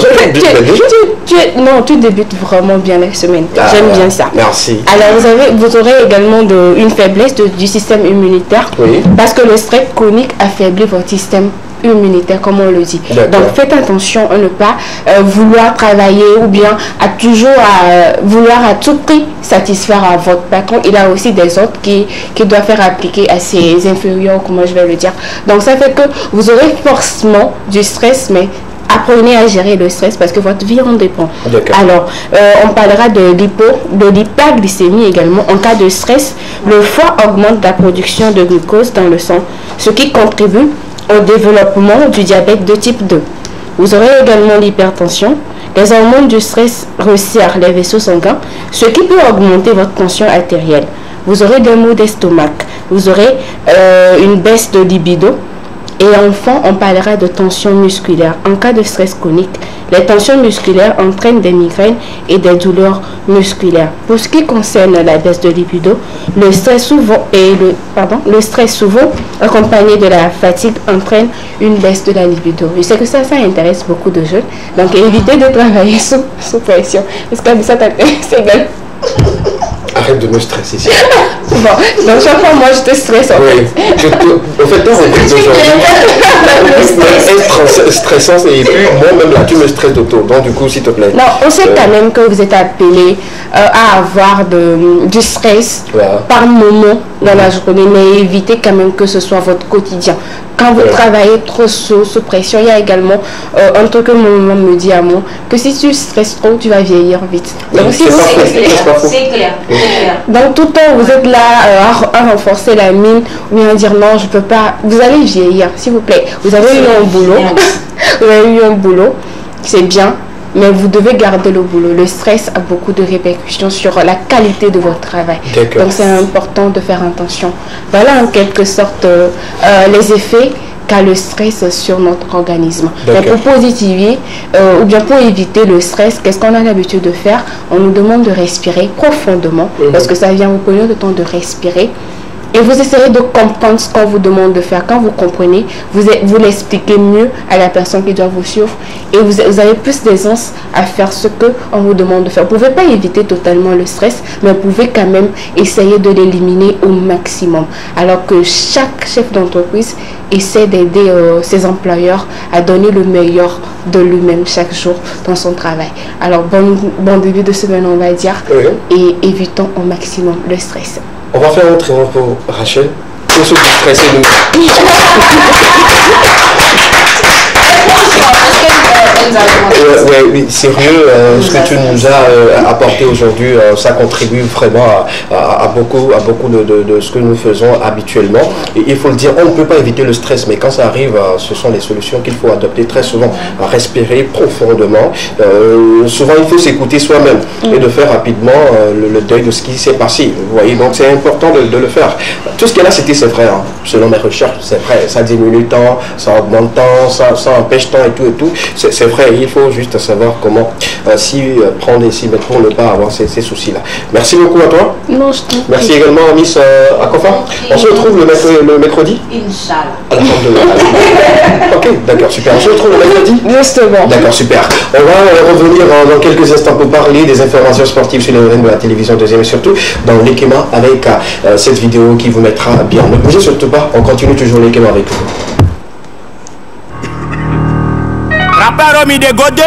non, tu débutes vraiment bien la semaine. J'aime bien ça. Merci. Alors vous aurez également une faiblesse du système immunitaire. Oui. Parce que le stress chronique affaiblit votre système immunitaire, comme on le dit. Donc faites attention à ne pas vouloir travailler ou bien à toujours vouloir à tout prix satisfaire à votre patron. Il a aussi des ordres qui doit faire appliquer à ses inférieurs, comment je vais le dire. Donc ça fait que vous aurez forcément du stress, mais apprenez à gérer le stress parce que votre vie en dépend. Alors, on parlera de l'hyperglycémie également. En cas de stress, le foie augmente la production de glucose dans le sang, ce qui contribue au développement du diabète de type 2. Vous aurez également l'hypertension. Les hormones du stress resserrent les vaisseaux sanguins, ce qui peut augmenter votre tension artérielle. Vous aurez des maux d'estomac. Vous aurez une baisse de libido. Et enfin, on parlera de tension musculaire. En cas de stress chronique, les tensions musculaires entraînent des migraines et des douleurs musculaires. Pour ce qui concerne la baisse de libido, le stress souvent accompagné de la fatigue entraîne une baisse de la libido. Je sais que ça intéresse beaucoup de jeunes. Donc évitez de travailler sous pression. Est-ce que ça t'intéresse également? Arrête de me stresser. Bon, donc chaque fois, moi, je te stresse en fait. En fait, toi, c'est stressant et puis moi-même là, tu me stresses d'auto. Donc, du coup, s'il te plaît. Non, on sait quand même que vous êtes appelé à avoir du stress par moment dans la journée, mais évitez quand même que ce soit votre quotidien. Quand vous travaillez trop sous pression, il y a également un truc que mon maman me dit à moi, que si tu stresses trop, tu vas vieillir vite. Donc, si c'est clair. Donc, tout le temps, vous êtes là à renforcer la mine, ou bien à dire non, je peux pas. Vous allez vieillir, s'il vous plaît. Vous avez eu un boulot. Vous avez eu un boulot, c'est bien. Mais vous devez garder le boulot. Le stress a beaucoup de répercussions sur la qualité de votre travail. Donc c'est important de faire attention. Voilà en quelque sorte les effets qu'a le stress sur notre organisme. Donc pour positiver ou bien pour éviter le stress, qu'est-ce qu'on a l'habitude de faire? On nous demande de respirer profondément parce que ça vient vous prendre le temps de respirer. Et vous essayez de comprendre ce qu'on vous demande de faire. Quand vous comprenez, vous l'expliquez mieux à la personne qui doit vous suivre. Et vous avez plus d'aisance à faire ce qu'on vous demande de faire. Vous ne pouvez pas éviter totalement le stress, mais vous pouvez quand même essayer de l'éliminer au maximum. Alors que chaque chef d'entreprise essaie d'aider ses employeurs à donner le meilleur de lui-même chaque jour dans son travail. Alors, bon début de semaine, on va dire. Et évitons au maximum le stress. On va faire un triomphe pour Rachel. Pour ceux qui stressent, nous. Oui, sérieux, ce que tu nous as apporté aujourd'hui, ça contribue vraiment à beaucoup de ce que nous faisons habituellement. Et il faut le dire, on ne peut pas éviter le stress, mais quand ça arrive, ce sont les solutions qu'il faut adopter très souvent. Respirer profondément. Souvent, il faut s'écouter soi-même et de faire rapidement le deuil de ce qui s'est passé. Vous voyez, donc c'est important de le faire. Tout ce qu'elle a cité, c'est vrai. Hein. Selon mes recherches, c'est vrai. Ça diminue le temps, ça augmente le temps, ça empêche le temps et tout. C'est vrai, il faut juste savoir comment s'y prendre et s'y mettre pour ne pas avoir ces soucis-là. Merci beaucoup à toi. Non, merci également à Miss Akofa. On se retrouve le mercredi. Inch'Allah. Ok, d'accord, super. On se retrouve le mercredi. Justement. D'accord, super. On va revenir dans quelques instants pour parler des informations sportives sur les rênes de la télévision deuxième et surtout dans l'Ekema avec cette vidéo qui vous mettra bien. Ne bougez surtout pas, on continue toujours l'Ekema avec vous. Rapero mi de gode,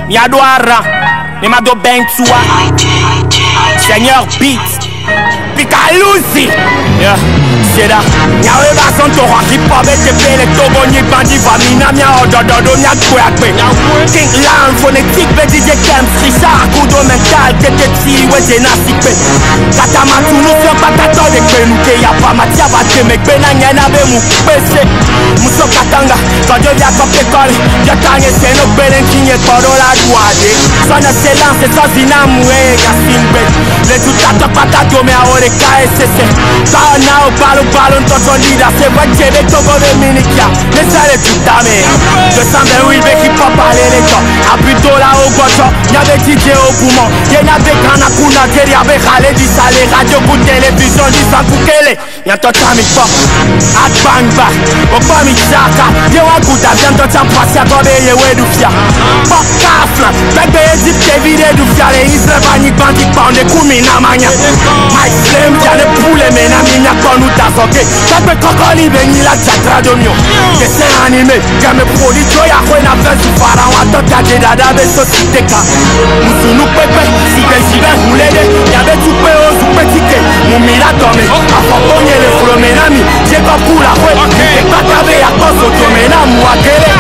mi adoara, mi mado bentua, Seigneur Beat, Pikalusi, Seda, Yawe bason to hip hop et pele togo ni bandi famina mia ododo mia kwe. King Lion phonétique be DJ Camp Richard kudo mental tete ti we jenasipe. Katama tunu so patato de kwenuke ya pa matia bate mekbe na nyana be mu pese. Muso katanga kajo ya kopé kole, ya tanye seno belen kinye koro la douade. Sana silence sans inamwe gasimbe. Le tout ato patato me aore KSC. Kana o ballon toto leader, c'est vrai que j'ai des togos de Minikia. Mais ça les putamé. Je sens bien oui, mais qui peut parler les temps. A plutôt là au gocho, y'avait DJ au poumon. Y'en avait Kana Kuna, Keri avait Khaled du salé. Radio pour télévision, du sang pour Kele. Y'en t'en mis pas. At bang bang, au pas mis chaka. Y'en a Kuta, y'en t'en passe à Kobe, y'en a du fia. Pas kafla, bébé, zip, t'es vidé du fia. Les Israël, panique, bandit, pound, koumi, namanya. My flame, y'en a poulet, mais n'a pas nous ta soke. Ça peut cocoli venir la chatra de mio. Dessin animé, game produit, ya quoi na veste du pharaon. Attends, t'as des dada, mais société ka. Moussounou pepe, si t'es giga, moulede. Y'avait tout peu au sous-petit. Mon mila tomé, a fapogné le flomenami. J'ai pas pour la fouette, j'ai pas cavé à cause au tomena, mouakele.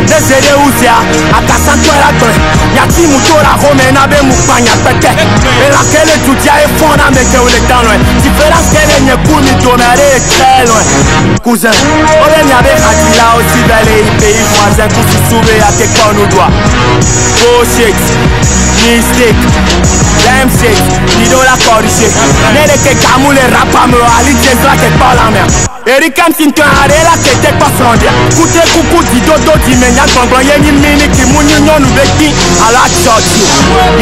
Désolé Ouzia, à ta santoire la toi. Y'a-t-il moutola, romena, be moupanya, pete. Et laquelle tout y a et fond à mettre au l'état loin. Si fais la scène, y'a pour nous tourner très loin. Cousin, on vient avec Adila aussi vers les pays voisins pour se sauver à tes corps nous doigts. Bullshit, mistake, damn shit, ni dans la corrigée. N'est que Kamou les rapa me ali, j'ai là que pas la mer. Erikam Sinton Arela que t'es pas sondia. Coute coucou di dodo di menya gongon yengi mini ki munyu nyonu beki à la church.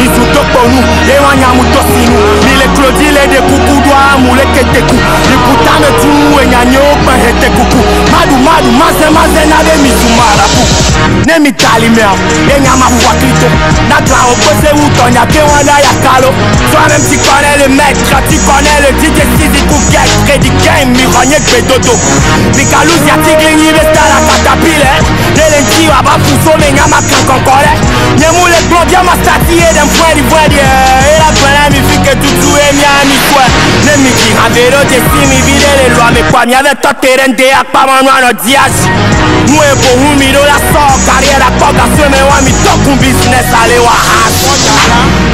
Isuto ponu, ewanya mutosinu. Mile Claudie les de coucou doit moule que t'es cou. Ni putane tu enyanyo pa hete coucou. Madu maze na de misumara pu. Nemi Talimel, Enyama Fuakrito. Nakla au posé où ton yake wanda yakalo. Toi-même tu connais le maître, tu connais le DJ Sizi Kouket, Freddy Game, Mironier Bedodo. Mikalou Ziatigli, Vesta la Catapile. Nelenti Waba Fuso, Menyama Kankole. Nyemou les blondiers, ma stati et d'un point d'ivoire. Et la gueule, mi fi que tout est miami quoi. Nemi qui a vélo, j'ai si mi vide les lois, mais quoi, mi avait tout terrain de yak, pas mon noir, no diage. Moi, pour vous, mi do la sort, carrière la coca, ce me wa mi top un business, allez, wa hash.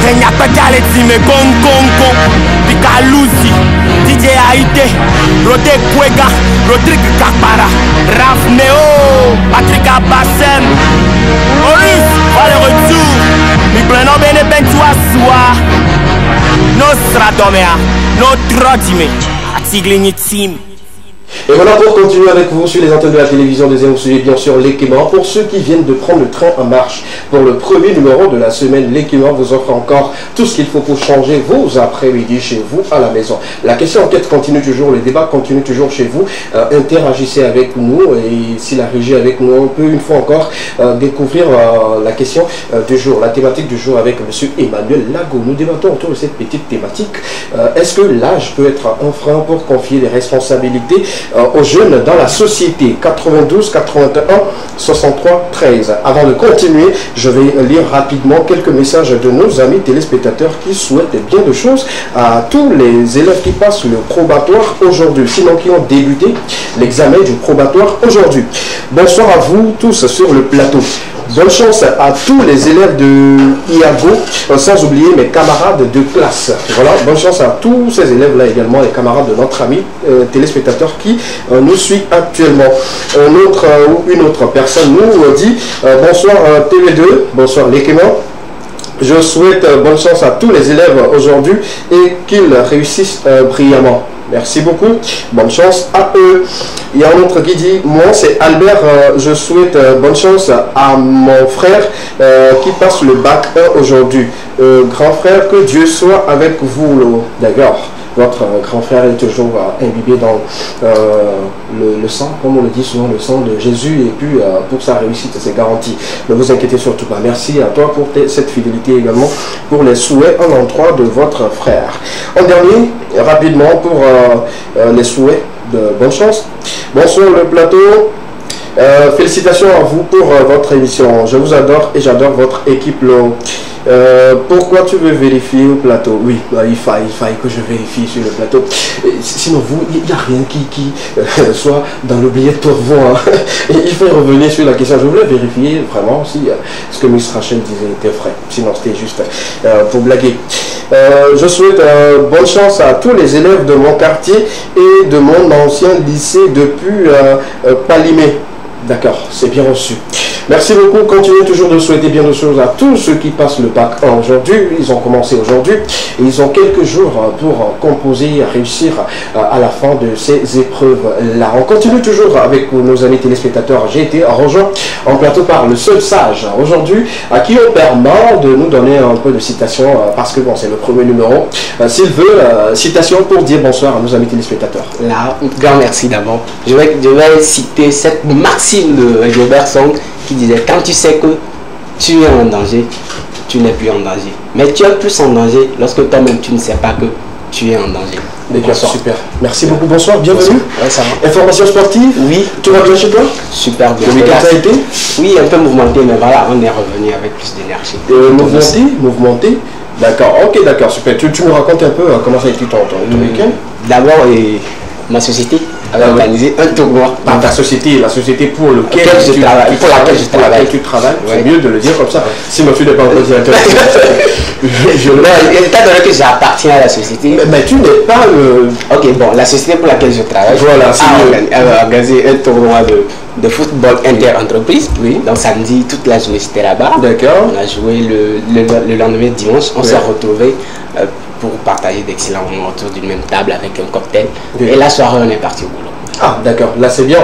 Et n'y a pas qu'à les dire, mais gong, gong, gong. Pikalusi, DJ Haïté, Rodé Kwega, Rodrigue Kakpara, Raf Neo, Patrick Abassem. Horus, pas le retour. Mi pleno bene ben tu assois. Nostra domea, notre dime, Atigligny team. Et voilà, pour continuer avec vous sur les antennes de la télévision des sujet, bien sûr, l'Ekema. Pour ceux qui viennent de prendre le train en marche pour le premier numéro de la semaine, l'Ekema vous offre encore tout ce qu'il faut pour changer vos après-midi chez vous à la maison. La question enquête continue toujours, le débat continue toujours chez vous. Interagissez avec nous et si la régie est avec nous, on peut une fois encore découvrir la question du jour, la thématique du jour avec M. Emmanuel Lago. Nous débattons autour de cette petite thématique. Est-ce que l'âge peut être un frein pour confier les responsabilités aux jeunes dans la société? 92 81 63 13. Avant de continuer, je vais lire rapidement quelques messages de nos amis téléspectateurs qui souhaitent bien de choses à tous les élèves qui passent le probatoire aujourd'hui, sinon qui ont débuté l'examen du probatoire aujourd'hui. Bonsoir à vous tous sur le plateau. Bonne chance à tous les élèves de IAGO, sans oublier mes camarades de classe. Voilà, bonne chance à tous ces élèves-là également, les camarades de notre ami téléspectateur qui nous suit actuellement. Une autre personne nous dit bonsoir TV2, bonsoir l'Ekema. Je souhaite bonne chance à tous les élèves aujourd'hui et qu'ils réussissent brillamment. Merci beaucoup. Bonne chance à eux. Il y a un autre qui dit, moi c'est Albert, je souhaite bonne chance à mon frère qui passe le bac 1 aujourd'hui. Grand frère, que Dieu soit avec vous. D'accord. Votre grand frère est toujours imbibé dans le sang, comme on le dit souvent, le sang de Jésus, et puis pour sa réussite, c'est garanti. Ne vous inquiétez surtout pas. Merci à toi pour cette fidélité également, pour les souhaits en l'endroit de votre frère. En dernier, rapidement, pour les souhaits de bonne chance. Bonsoir le plateau. Félicitations à vous pour votre émission. Je vous adore et j'adore votre équipe. Pourquoi tu veux vérifier au plateau? Oui, il faille que je vérifie sur le plateau. Sinon, il n'y a rien qui soit dans l'oubliette pour vous. Hein. Il faut revenir sur la question. Je voulais vérifier vraiment si ce que Miss Rachel disait était vrai. Sinon, c'était juste pour blaguer. Je souhaite bonne chance à tous les élèves de mon quartier et de mon ancien lycée depuis Palimé. D'accord, c'est bien reçu. Merci beaucoup. Continuez toujours de souhaiter bien de choses à tous ceux qui passent le bac 1 aujourd'hui. Ils ont commencé aujourd'hui et ils ont quelques jours pour composer et réussir à la fin de ces épreuves-là. On continue toujours avec nos amis téléspectateurs. J'ai été rejoint en plateau par le seul sage aujourd'hui à qui on permet de nous donner un peu de citation parce que bon, c'est le premier numéro. S'il veut, citation pour dire bonsoir à nos amis téléspectateurs. Là, grand merci d'abord. Je vais citer cette maxime de Gilbert Song qui disait: quand tu sais que tu es en danger, tu n'es plus en danger. Mais tu es plus en danger lorsque toi-même tu ne sais pas que tu es en danger. Bonsoir. Super. Merci beaucoup. Bonsoir. Bienvenue. Ouais, ça va. Information sportive. Oui. Tout va bien chez toi? Super bien. Le week-end ça a été? Oui, un peu mouvementé, mais voilà, on est revenu avec plus d'énergie. Mouvementé. D'accord. Ok, d'accord. Super. Tu me racontes un peu comment ça a été ton week-end? D'abord, ma société avait organisé un tournoi. Par ta société, la société pour laquelle tu travailles, c'est mieux de le dire comme ça. Si je n'ai pas encore directeur. Étant donné que j'appartiens à la société. Mais tu n'es pas le. Ok, bon, la société pour laquelle je travaille a organisé un tournoi de football inter-entreprise. Oui. Donc samedi, toute la journée c'était là-bas. D'accord. On a joué le lendemain dimanche. On s'est retrouvés pour partager d'excellents moments autour d'une même table avec un cocktail. Oui. Et la soirée, on est parti au boulot. Ah, d'accord, là c'est bien.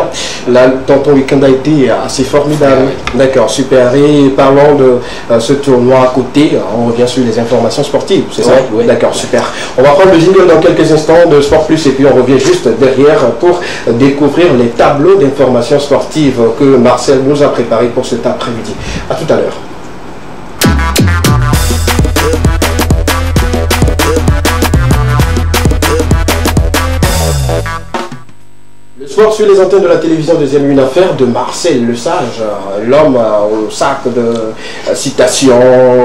Là, ton week-end a été assez formidable. D'accord, super. Et parlons de ce tournoi à côté, on revient sur les informations sportives, c'est ça? Oui. D'accord, super. On va prendre le jingle dans quelques instants de Sport Plus et puis on revient juste derrière pour découvrir les tableaux d'informations sportives que Marcel nous a préparés pour cet après-midi. À tout à l'heure. Sport sur les antennes de la télévision, deuxième une affaire de Marcel Le Sage, l'homme au sac de citations,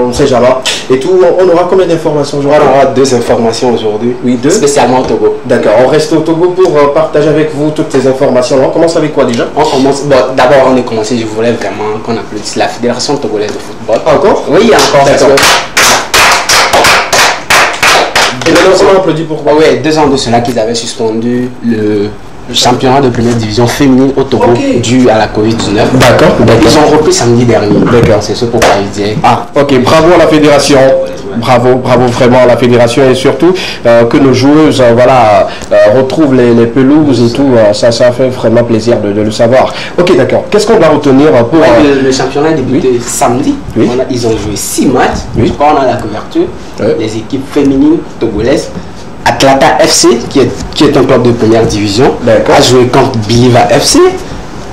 on ne sait jamais. Et tout, on aura combien d'informations aujourd'hui? On aura 2 informations aujourd'hui. Oui, 2. Spécialement au Togo. D'accord, on reste au Togo pour partager avec vous toutes ces informations. On commence avec quoi déjà? On commence. Bon, d'abord, on est commencé. Je voulais vraiment qu'on applaudisse la Fédération togolaise de football. Encore? Oui, encore. D'accord. Et maintenant, on applaudit pourquoi? Oui, 2 ans de cela qu'ils avaient suspendu le championnat de première division féminine au Togo dû à la Covid-19. D'accord. Ils ont repris samedi dernier. D'accord. C'est ce pourquoi ils disaient. Ah, ok. Bravo à la fédération. Bravo vraiment à la fédération et surtout que nos joueuses retrouvent les pelouses et tout. Ça fait vraiment plaisir de le savoir. Ok, d'accord. Qu'est-ce qu'on doit retenir pour... le championnat a débuté samedi. Oui. Ils ont joué 6 matchs. Oui. Je crois qu'on a la couverture. Les équipes féminines togolaises. Atlanta FC, qui est un club de première division, a joué contre Biliva FC,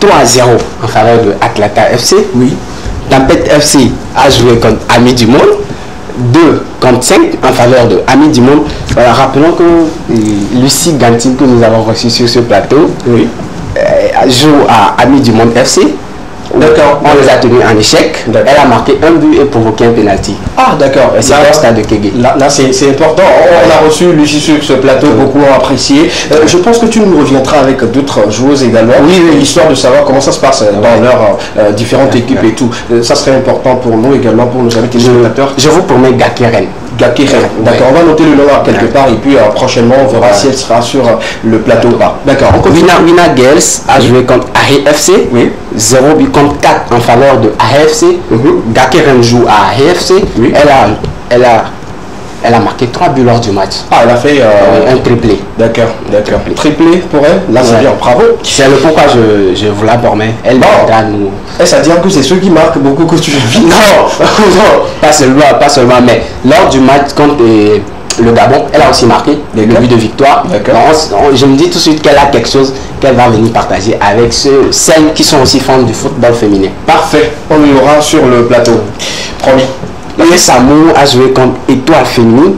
3-0 en faveur de Atlanta FC. Oui. Tempête FC a joué contre Amis du Monde, 2 contre 5 en faveur de Amis du Monde. Voilà, rappelons que Lucie Gantine, que nous avons reçue sur ce plateau, joue à Amis du Monde FC. D'accord. On les a tenus en échec. Elle a marqué un but et provoqué un penalty. Ah, d'accord. C'est au stade de Kégué. Là c'est important. On a reçu Lucie sur ce plateau, beaucoup ont apprécié. Je pense que tu nous reviendras avec d'autres joueuses également. Oui, histoire de savoir comment ça se passe dans leurs différentes équipes et tout. Ça serait important pour nous également, pour nos amis téléspectateurs. Je vous promets Gakeren. D'accord, on va noter le nom quelque part et puis prochainement on verra si elle sera sur le plateau ou pas. D'accord. Wina Girls a joué contre Ahi FC. 0 but contre 4 en faveur de AFC. Gakeren joue à AFC. Elle a marqué 3 buts lors du match. Ah, elle a fait un triplé. D'accord. Triplé pour elle. Là, c'est bien. Bravo. C'est le pourquoi je vous la promets. Elle viendra nous. Ça veut dire que c'est ceux qui marquent beaucoup que tu vis. Non, pas seulement, mais lors du match contre le Gabon, elle a aussi marqué le but de victoire. Je me dis tout de suite qu'elle a quelque chose qu'elle va venir partager avec celles qui sont aussi fans du football féminin. Parfait. On l'aura sur le plateau. Promis. US Amou a joué contre Étoile Féminine.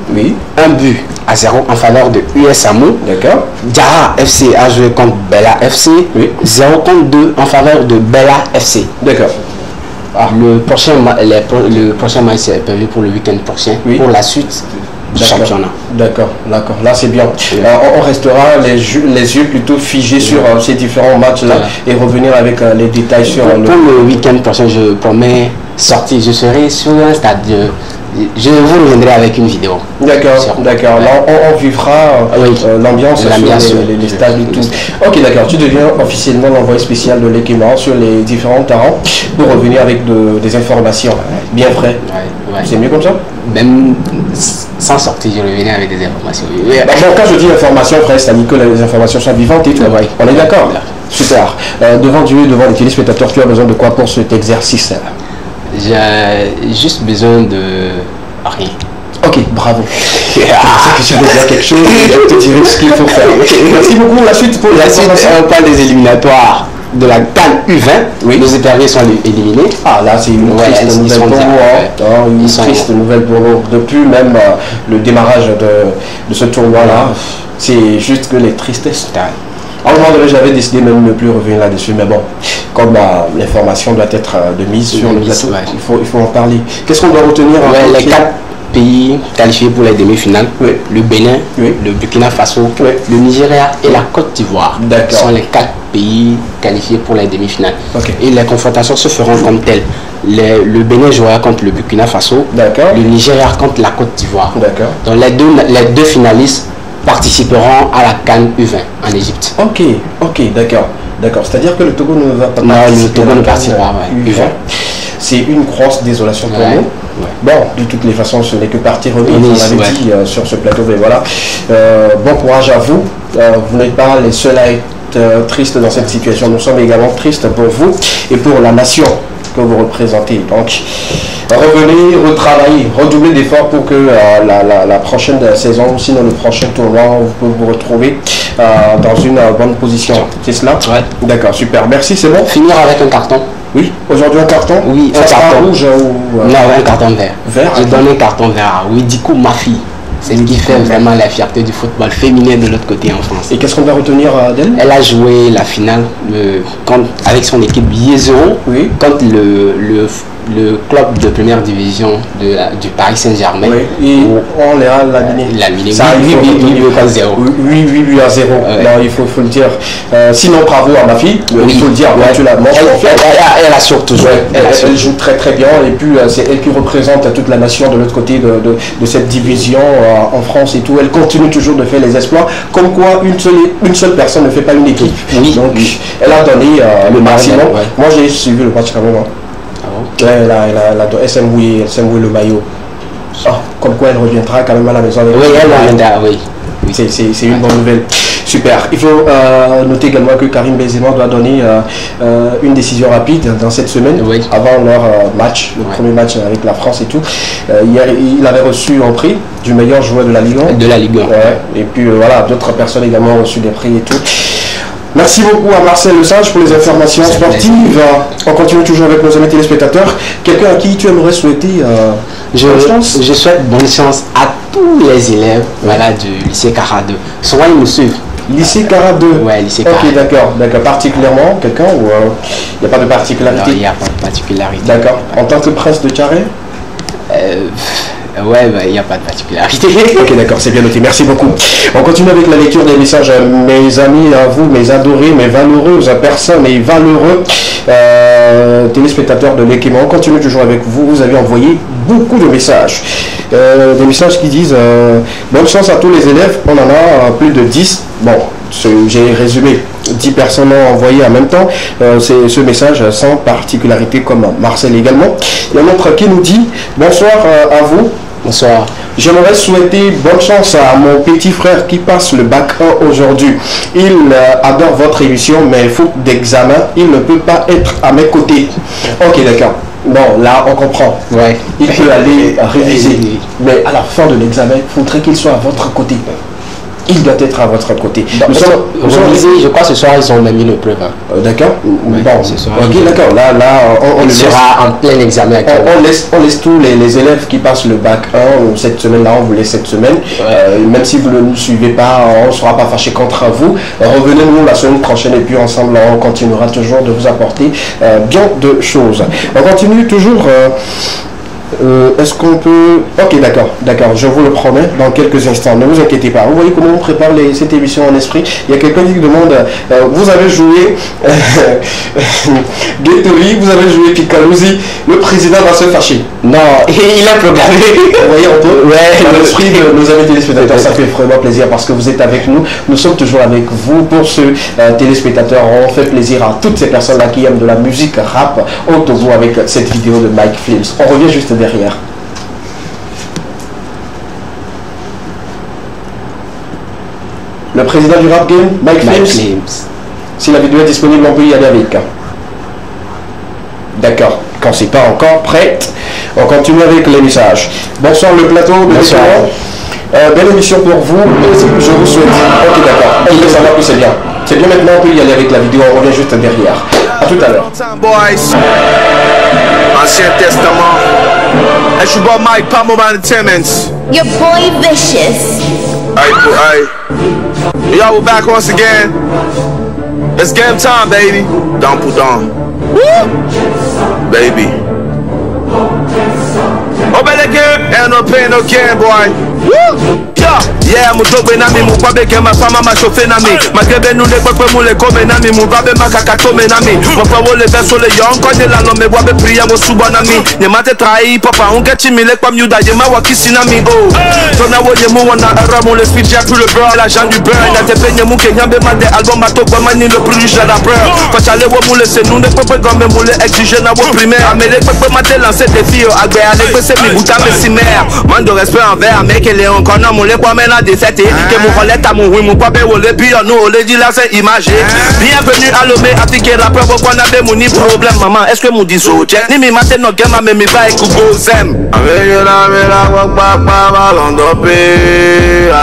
1 but à 0 en faveur de US Amou. D'accord. Jara FC a joué contre Bella FC. 0 contre 2 en faveur de Bella FC. D'accord. Le prochain match est prévu pour le week-end prochain. Pour la suite du championnat. D'accord. Là, c'est bien. On restera les yeux plutôt figés sur ces différents matchs-là et revenir avec les détails sur pour le week-end prochain, je promets sortir. Je serai sur un stade. Je vous reviendrai avec une vidéo. D'accord. Là, on vivra l'ambiance sur les stades et tout. Ok, d'accord. Tu deviens officiellement l'envoyé spécial de l'équipement sur les différents terrains pour revenir avec des informations bien frais. C'est mieux comme ça? Même sans sortir, je revenais avec des informations. Quand je dis information, frère, c'est-à-dire que les informations sont vivantes et tout. On est d'accord? Super. Devant Dieu, devant les téléspectateurs, tu as besoin de quoi pour cet exercice? J'ai juste besoin de rien. Ok, bravo. Je sais que tu veux dire quelque chose, je te dirai ce qu'il faut faire. Merci beaucoup. La suite pour la suite, on parle des éliminatoires de la CAN U20. Nos éperviers sont éliminés. Ah, là, c'est une triste nouvelle pour nous. Une triste nouvelle pour nous. Depuis même le démarrage de ce tournoi-là, c'est juste que les tristesses. À un moment donné, j'avais décidé même de ne plus revenir là-dessus, mais bon, comme l'information doit être de mise sur le plateau, il faut en parler. Qu'est-ce qu'on doit retenir? Les 4 pays qualifiés pour les demi-finales, le Bénin, le Burkina Faso, le Nigeria et la Côte d'Ivoire sont les 4 pays qualifiés pour les demi-finales. Et les confrontations se feront comme telles. Le Bénin jouera contre le Burkina Faso, le Nigeria contre la Côte d'Ivoire. Donc les deux finalistes participeront à la CAN U20 en Égypte. Ok, d'accord. C'est-à-dire que le Togo ne va pas participer. Non, le Togo ne participera pas. U20. C'est une grosse désolation pour nous. Bon, de toutes les façons, ce n'est que partie remise, on l'avait dit sur ce plateau. Mais voilà. Bon courage à vous. Vous n'êtes pas les seuls à être triste dans cette situation. Nous sommes également tristes pour vous et pour la nation que vous représentez. Donc, revenez, retravaillez, redoublez d'efforts pour que la prochaine saison, sinon le prochain tournoi, vous pouvez vous retrouver dans une bonne position. C'est cela? Ouais. D'accord, super. Merci, c'est bon? Finir avec un carton. Oui, aujourd'hui un carton? Oui, un carton rouge ou... Non, un carton vert. Vert? J'ai donné un carton vert à Widikou Mafi. C'est ce qui fait vraiment la fierté du football féminin de l'autre côté en France. Et qu'est-ce qu'on va retenir d'elle? Elle a joué la finale avec son équipe Yezero contre le club de première division du Paris Saint-Germain. Oui, et on l'a éliminé. Ça a 8 à 0. Oui, à 0. Non, il faut le dire. Sinon, bravo à ma fille. Il faut le dire. Tu la manges. Elle assure toujours. Elle joue très très bien. Et puis, c'est elle qui représente toute la nation de l'autre côté de cette division en France et tout. Elle continue toujours de faire les exploits. Comme quoi, une seule personne ne fait pas une équipe. Donc, elle a donné le maximum. Moi, j'ai suivi le match quand même. Elle a SM le maillot. Comme quoi elle reviendra quand même à la maison. Oui, elle reviendra, oui. C'est une bonne nouvelle. Super. Il faut noter également que Karim Benzema doit donner une décision rapide dans cette semaine, avant leur match, le premier match avec la France et tout. Il avait reçu un prix du meilleur joueur de la Ligue 1. De la Ligue 1. Et puis voilà, d'autres personnes également ont reçu des prix et tout. Merci beaucoup à Marcel Le Sage pour les informations sportives. On continue toujours avec nos amis téléspectateurs. Quelqu'un à qui tu aimerais souhaiter bonne chance? Je souhaite bonne chance à tous les élèves du lycée Cara 2. Souvent ils me suivent. Lycée Cara 2? Ouais, lycée Cara 2. Ok, d'accord. Particulièrement quelqu'un ou il n'y a pas de particularité? Non, il n'y a pas de particularité. D'accord. En tant que prince de Tcharé? Ouais, il n'y a pas de particularité. Ok, d'accord, c'est bien noté. Merci beaucoup. On continue avec la lecture des messages. Mes amis, à vous, mes adorés, mes valeureuses personnes et valeureux téléspectateurs de l'Ekema. On continue toujours avec vous. Vous avez envoyé beaucoup de messages. Des messages qui disent bonne chance à tous les élèves. On en a plus de 10. Bon, j'ai résumé. 10 personnes ont envoyé en même temps ce message sans particularité, comme Marcel également. Il y a un autre qui nous dit bonsoir à vous. Bonsoir. J'aimerais souhaiter bonne chance à mon petit frère qui passe le bac 1 aujourd'hui. Il adore votre émission, mais faute d'examen, il ne peut pas être à mes côtés. Ok, d'accord. Bon, là, on comprend. Ouais. Il peut aller réviser. Mais à la fin de l'examen, il faudrait qu'il soit à votre côté. Il doit être à votre côté. Je crois que ce soir, ils ont même mis une preuve. D'accord. Ouais, bon, ok, d'accord. Là, on sera en plein examen. On laisse tous les élèves qui passent le bac 1 cette semaine-là, on vous laisse cette semaine. Même si vous ne nous suivez pas, on ne sera pas fâché contre vous. Revenez-nous la semaine prochaine et puis ensemble, on continuera toujours de vous apporter bien de choses. On continue toujours... est-ce qu'on peut... Ok, d'accord, je vous le promets dans quelques instants, ne vous inquiétez pas. Vous voyez comment on prépare cette émission en esprit. Il y a quelqu'un qui demande, vous avez joué Guettori, vous avez joué Picaluzzi, le président va se fâcher. Non, il a programmé. Vous voyez, on peut, dans l'esprit de nos amis téléspectateurs, ça fait vraiment plaisir parce que vous êtes avec nous. Nous sommes toujours avec vous. Pour ceux téléspectateurs, on fait plaisir à toutes ces personnes-là qui aiment de la musique rap au Togo avec cette vidéo de Mike Films. On revient juste derrière. Le président du rap game, Mike Films. Si la vidéo est disponible, on peut y aller avec. D'accord. Quand c'est pas encore prêt, on continue avec les messages. Bonsoir le plateau de Bonsoir. Belle émission pour vous. Je vous souhaite. Ok, d'accord. Ok, ça va, c'est bien. C'est bien, maintenant on peut y aller avec la vidéo. On revient juste derrière. A tout à l'heure. Ancien Testament. Et je suis bon Mike, pas mon entertainment. Your boy Vicious. Hey. Y'all, we're back once again. It's game time, baby. Down pour down. Woo! Baby. Oh, better get and no pain, no gain, boy. Woo! Yeah, mutogwe nami mukwabeke mafama mashofe nami magebe nule kwekwe mule kome nami mubabe makakatome nami mokwa wole besole yonko de la no me wabe priya mo suba nami nyemate trai papa unke chimile kwa myuda yema wakisi nami oh tona woye mu wana era mon le speed j'ai plus le beurre l'argent du beurre na te penye mu kenyambe mande album matogwa mani le plus riche de la peur quand chale wo mule se nous ne kwekwe gombe mule exige na wo primaire amele kwekwe mate lancer défi agbe ale kwese mi buta me simer man de respect envers mec les on connaît mon les quoi maintenant de cette que mon relève à mon oui mon papa ou le pire nous le dit là c'est imagé. Bienvenue à l'homme appliquer rappeur pour qu'on a des mon problème maman est-ce que mon dit so check ni mi matin no game mais mi va écouter zem. Avec la mela papa ballon d'opé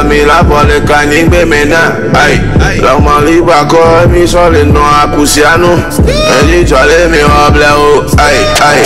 ami la pour le caning be maintenant. Aïe la mali ba ko mi so le no akusiano. Elle dit j'allais me roble oh aïe aïe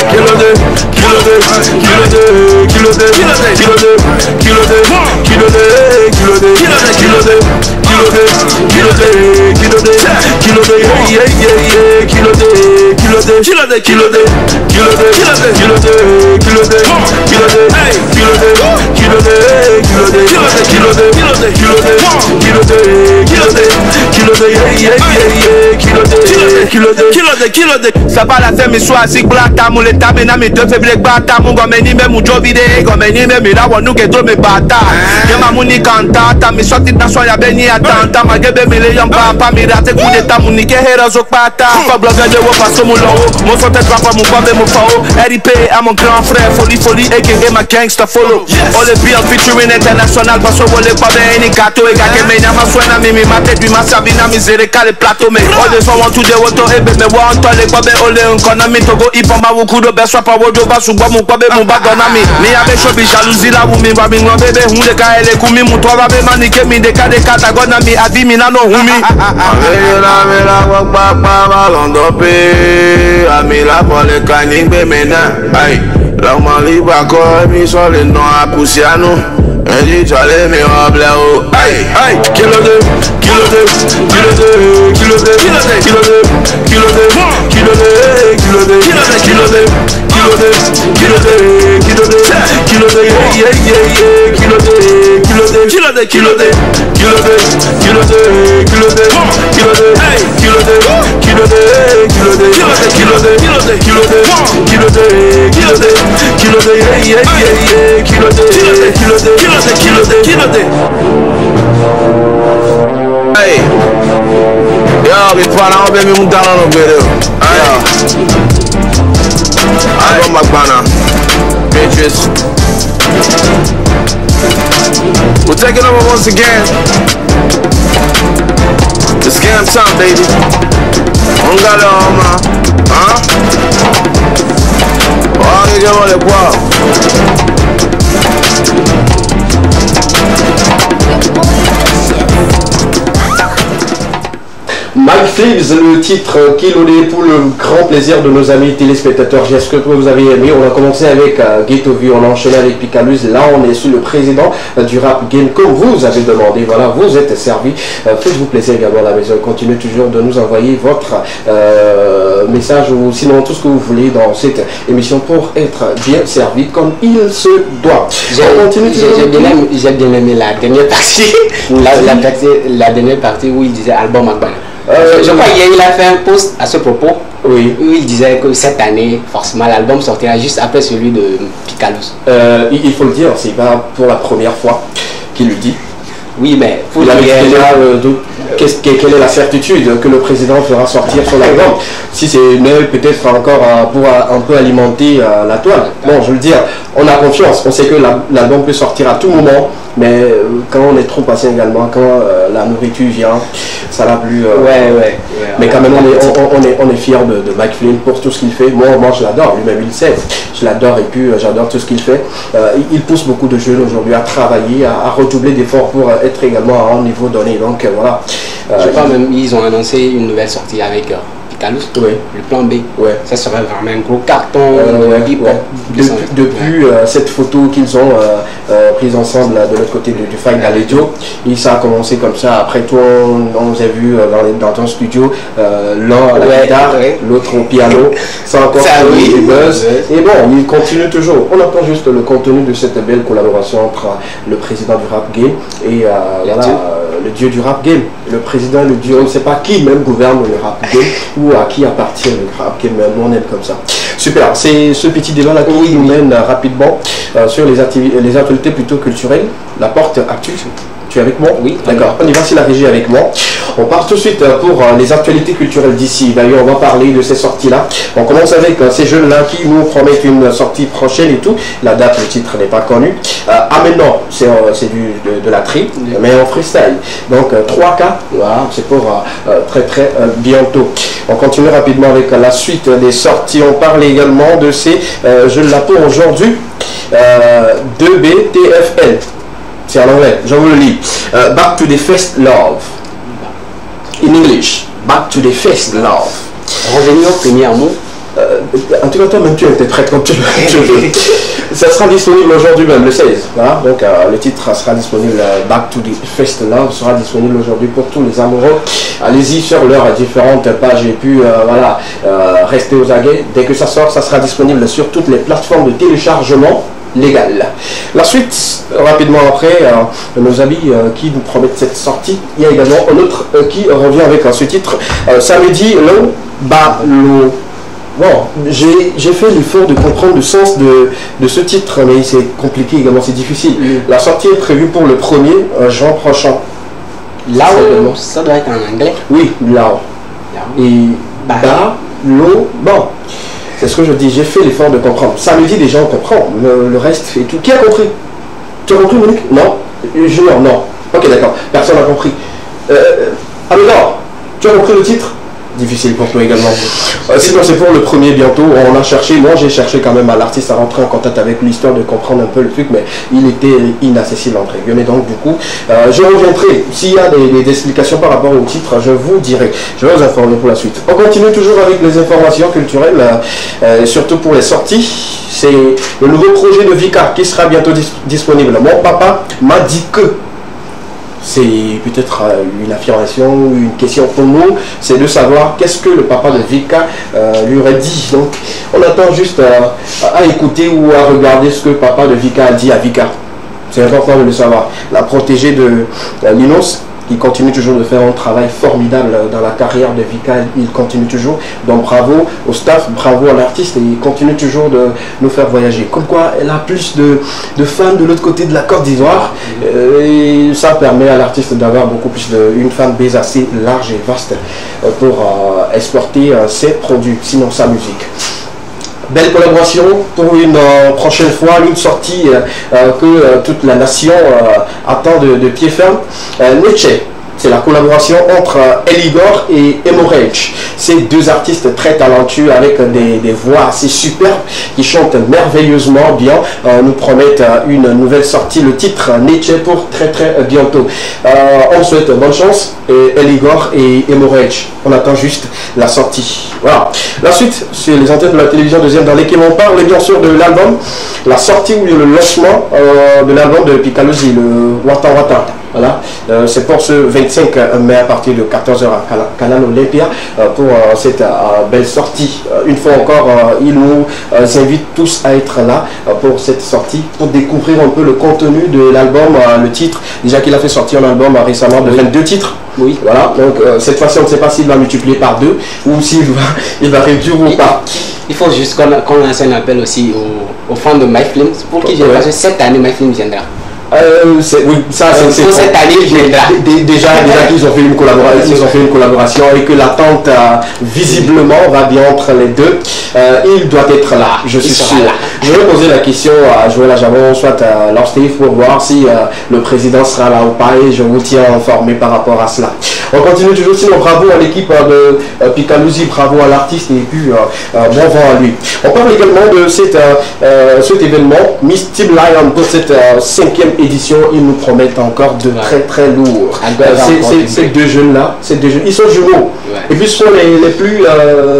kilo de ça va la faire mes soins si blata mon l'état mais na mes deux faibles bata mon gomeni même mon job idée gomeni même là on nous que deux mes bata yama muni kanta ta mi sorti na soya beni atanta ma gebe me le yamba pa mi rate coup d'état mon ni que hera zo pata fa blogger de wo passe mon lowo mon sorte pas mon quoi mon fao RIP à mon grand frère folie aka ma gangster follow all the bill featuring international parce que le pas ben ni gâteau et gâteau mais na ma soina mi mate du ma sabina misère le plateau mais all the so want to the water ebe me want to le quoi ben ole on mi togo ipo ma wuku do be swapa wodo ba sugbo mu kwa be mu ba gona mi abe shobi jalousie la wu mi ba mi ngombe be hu de ka ele kumi mu to ba be mani ke mi de ka ta gona mi adi mi na no hu mi la me la wa pa ba londo pe ami la pour le caning be mena ai la mali ba ko mi so le no akusiano elle dit j'allais me roble oh aïe kilo de Hey, yo, me parents ont bien mis mon talent dans le vidéo. Album Magbana, bitches. We're taking over once again. The scam time, baby. On got it all, man. Huh? Oh, you get all the power. Mike Flips, le titre Kilo D pour le grand plaisir de nos amis téléspectateurs. J'espère que vous avez aimé. On a commencé avec Ghetto View, on a enchaîné avec Picalus. Là, on est sur le président du rap game comme vous avez demandé. Voilà, vous êtes servi. Faites-vous plaisir également à la maison. Continuez toujours de nous envoyer votre message ou sinon tout ce que vous voulez dans cette émission pour être bien servi comme il se doit. J'ai bien aimé la dernière partie. la dernière partie où il disait album Magbana. Je crois qu'il a fait un post à ce propos où il disait que cette année, forcément, l'album sortira juste après celui de Picalus. Il faut le dire, c'est pas pour la première fois qu'il le dit. Oui, mais il avait quelle est la certitude que le président fera sortir son album? Si c'est peut-être encore pour un peu alimenter la toile. Bon, je veux dire, on a confiance, on sait que l'album peut sortir à tout moment, mais quand on est trop patient également, quand la nourriture vient, ça n'a plus... mais quand même, on est fiers de Mike Flynn pour tout ce qu'il fait. Moi, je l'adore, lui-même il le sait. Je l'adore et puis j'adore tout ce qu'il fait. Il pousse beaucoup de jeunes aujourd'hui à travailler, à redoubler d'efforts pour être également à un niveau donné. Donc voilà. Je crois même ils ont annoncé une nouvelle sortie avec Picalus, le plan B. Ça serait vraiment un gros carton. Depuis cette photo qu'ils ont prise ensemble de l'autre côté du Final Audio, ça a commencé comme ça. Après tout, on nous a vu dans ton studio, l'un à la guitare, l'autre au piano. Ça a encore fait du buzz. Et bon, il continue toujours. On attend juste le contenu de cette belle collaboration entre le président du rap game et le dieu du rap game. Le président, le dieu, on ne sait pas qui même gouverne le rap game ou à qui appartient le rap game, mais on aime comme ça. Super, c'est ce petit débat là qui nous mène rapidement sur les actualités plutôt culturelles. La porte actuelle. Tu es avec moi? Oui. D'accord, on y va si la régie est avec moi. On part tout de suite pour les actualités culturelles d'ici. D'ailleurs, on va parler de ces sorties-là. On commence avec ces jeunes-là qui nous promettent une sortie prochaine et tout. La date, le titre n'est pas connu. Maintenant, c'est de la tri, mais en freestyle. Donc 3K, voilà, c'est pour très bientôt. On continue rapidement avec la suite des sorties. On parle également de ces jeunes-là pour aujourd'hui. 2BTFL. C'est en anglais, je vous le lis. Back to the first love. In English, back to the first love. Revenir au premier amour. En tout cas, toi-même, tu interprètes comme tu veux. Ça sera disponible aujourd'hui même, le 16. Voilà. Donc, le titre sera disponible, Back to the First Love, sera disponible aujourd'hui pour tous les amoureux. Allez-y sur leurs différentes pages et puis, voilà, restez aux aguets. Dès que ça sort, ça sera disponible sur toutes les plateformes de téléchargement légal. La suite, rapidement après, nos amis qui nous promettent cette sortie. Il y a également un autre qui revient avec ce titre. Samedi, le Balo. Bon, j'ai fait l'effort de comprendre le sens de ce titre, mais c'est compliqué également, c'est difficile. La sortie est prévue pour le 1er juin prochain. Lao, ça doit être en anglais. Oui, Lao. Et Balo, bon. C'est ce que je dis, j'ai fait l'effort de comprendre. Samedi, déjà, on comprend. Le reste et tout. Qui a compris? Tu as compris, Monique? Non. Junior, non. Ok, d'accord. Personne n'a compris. Alors, tu as compris le titre? Difficile pour toi également. Sinon, c'est pour le 1er bientôt. On a cherché, moi j'ai cherché quand même à l'artiste à rentrer en contact avec lui, histoire de comprendre un peu le truc, mais il était inaccessible entre guillemets. Donc, du coup, je reviendrai. S'il y a des explications par rapport au titre, je vous dirai. Je vais vous informer pour la suite. On continue toujours avec les informations culturelles, surtout pour les sorties. C'est le nouveau projet de Vika qui sera bientôt disponible. Mon papa m'a dit que. C'est peut-être une affirmation ou une question pour nous, c'est de savoir qu'est-ce que le papa de Vika lui aurait dit. Donc on attend juste à écouter ou à regarder ce que le papa de Vika a dit à Vika. C'est important de le savoir. La protégée de Linos, il continue toujours de faire un travail formidable dans la carrière de Vika, il continue toujours. Donc bravo au staff, bravo à l'artiste et il continue toujours de nous faire voyager. Comme quoi, elle a plus de fans de l'autre côté de la Côte d'Ivoire et ça permet à l'artiste d'avoir beaucoup plus une fanbase assez large et vaste pour exporter ses produits, sinon sa musique. Belle collaboration pour une prochaine fois, une sortie que toute la nation attend de pied ferme. Nietzsche, c'est la collaboration entre Eligor et Hemorrhage. Ces deux artistes très talentueux avec des voix assez superbes qui chantent merveilleusement bien nous promettent une nouvelle sortie. Le titre Nietzsche pour très bientôt. On souhaite bonne chance Eligor et Hemorrhage. On attend juste la sortie. Voilà. La suite, c'est les antennes de la télévision deuxième dans lesquelles on parle bien sûr de l'album, la sortie ou le lancement de l'album de Picalosi, le Wata Wata. Voilà, c'est pour ce 25 mai à partir de 14h à Canal Olympia pour cette belle sortie. Une fois encore, il nous invite tous à être là pour cette sortie, pour découvrir un peu le contenu de l'album, le titre. Déjà qu'il a fait sortir un album récemment de 22 titres. Oui, voilà, donc cette fois-ci on ne sait pas s'il va multiplier par 2 ou s'il va réduire ou pas. Il faut juste qu'on lance un appel aussi aux fans de MyFilms pour qu'ils viennent, parce que cette année MyFilms viendra. Oui, ça c'est pour cette année déjà qu'ils ont fait une collaboration, et que l'attente visiblement va bien entre les deux. Il doit être là, je suis sûr. Je vais poser la question à Joël Ajamon, soit à Lord Steve, pour voir si le président sera là ou pas, et je vous tiens informé par rapport à cela. On continue toujours, sinon bravo à l'équipe de Picalosi, bravo à l'artiste et puis bon vent à lui. On parle également de cet événement, Miss Team Lion pour cette 5e édition. Ils nous promettent encore de très lourd. Ces deux jeunes là, ils sont jumeaux. Et puis ce sont les plus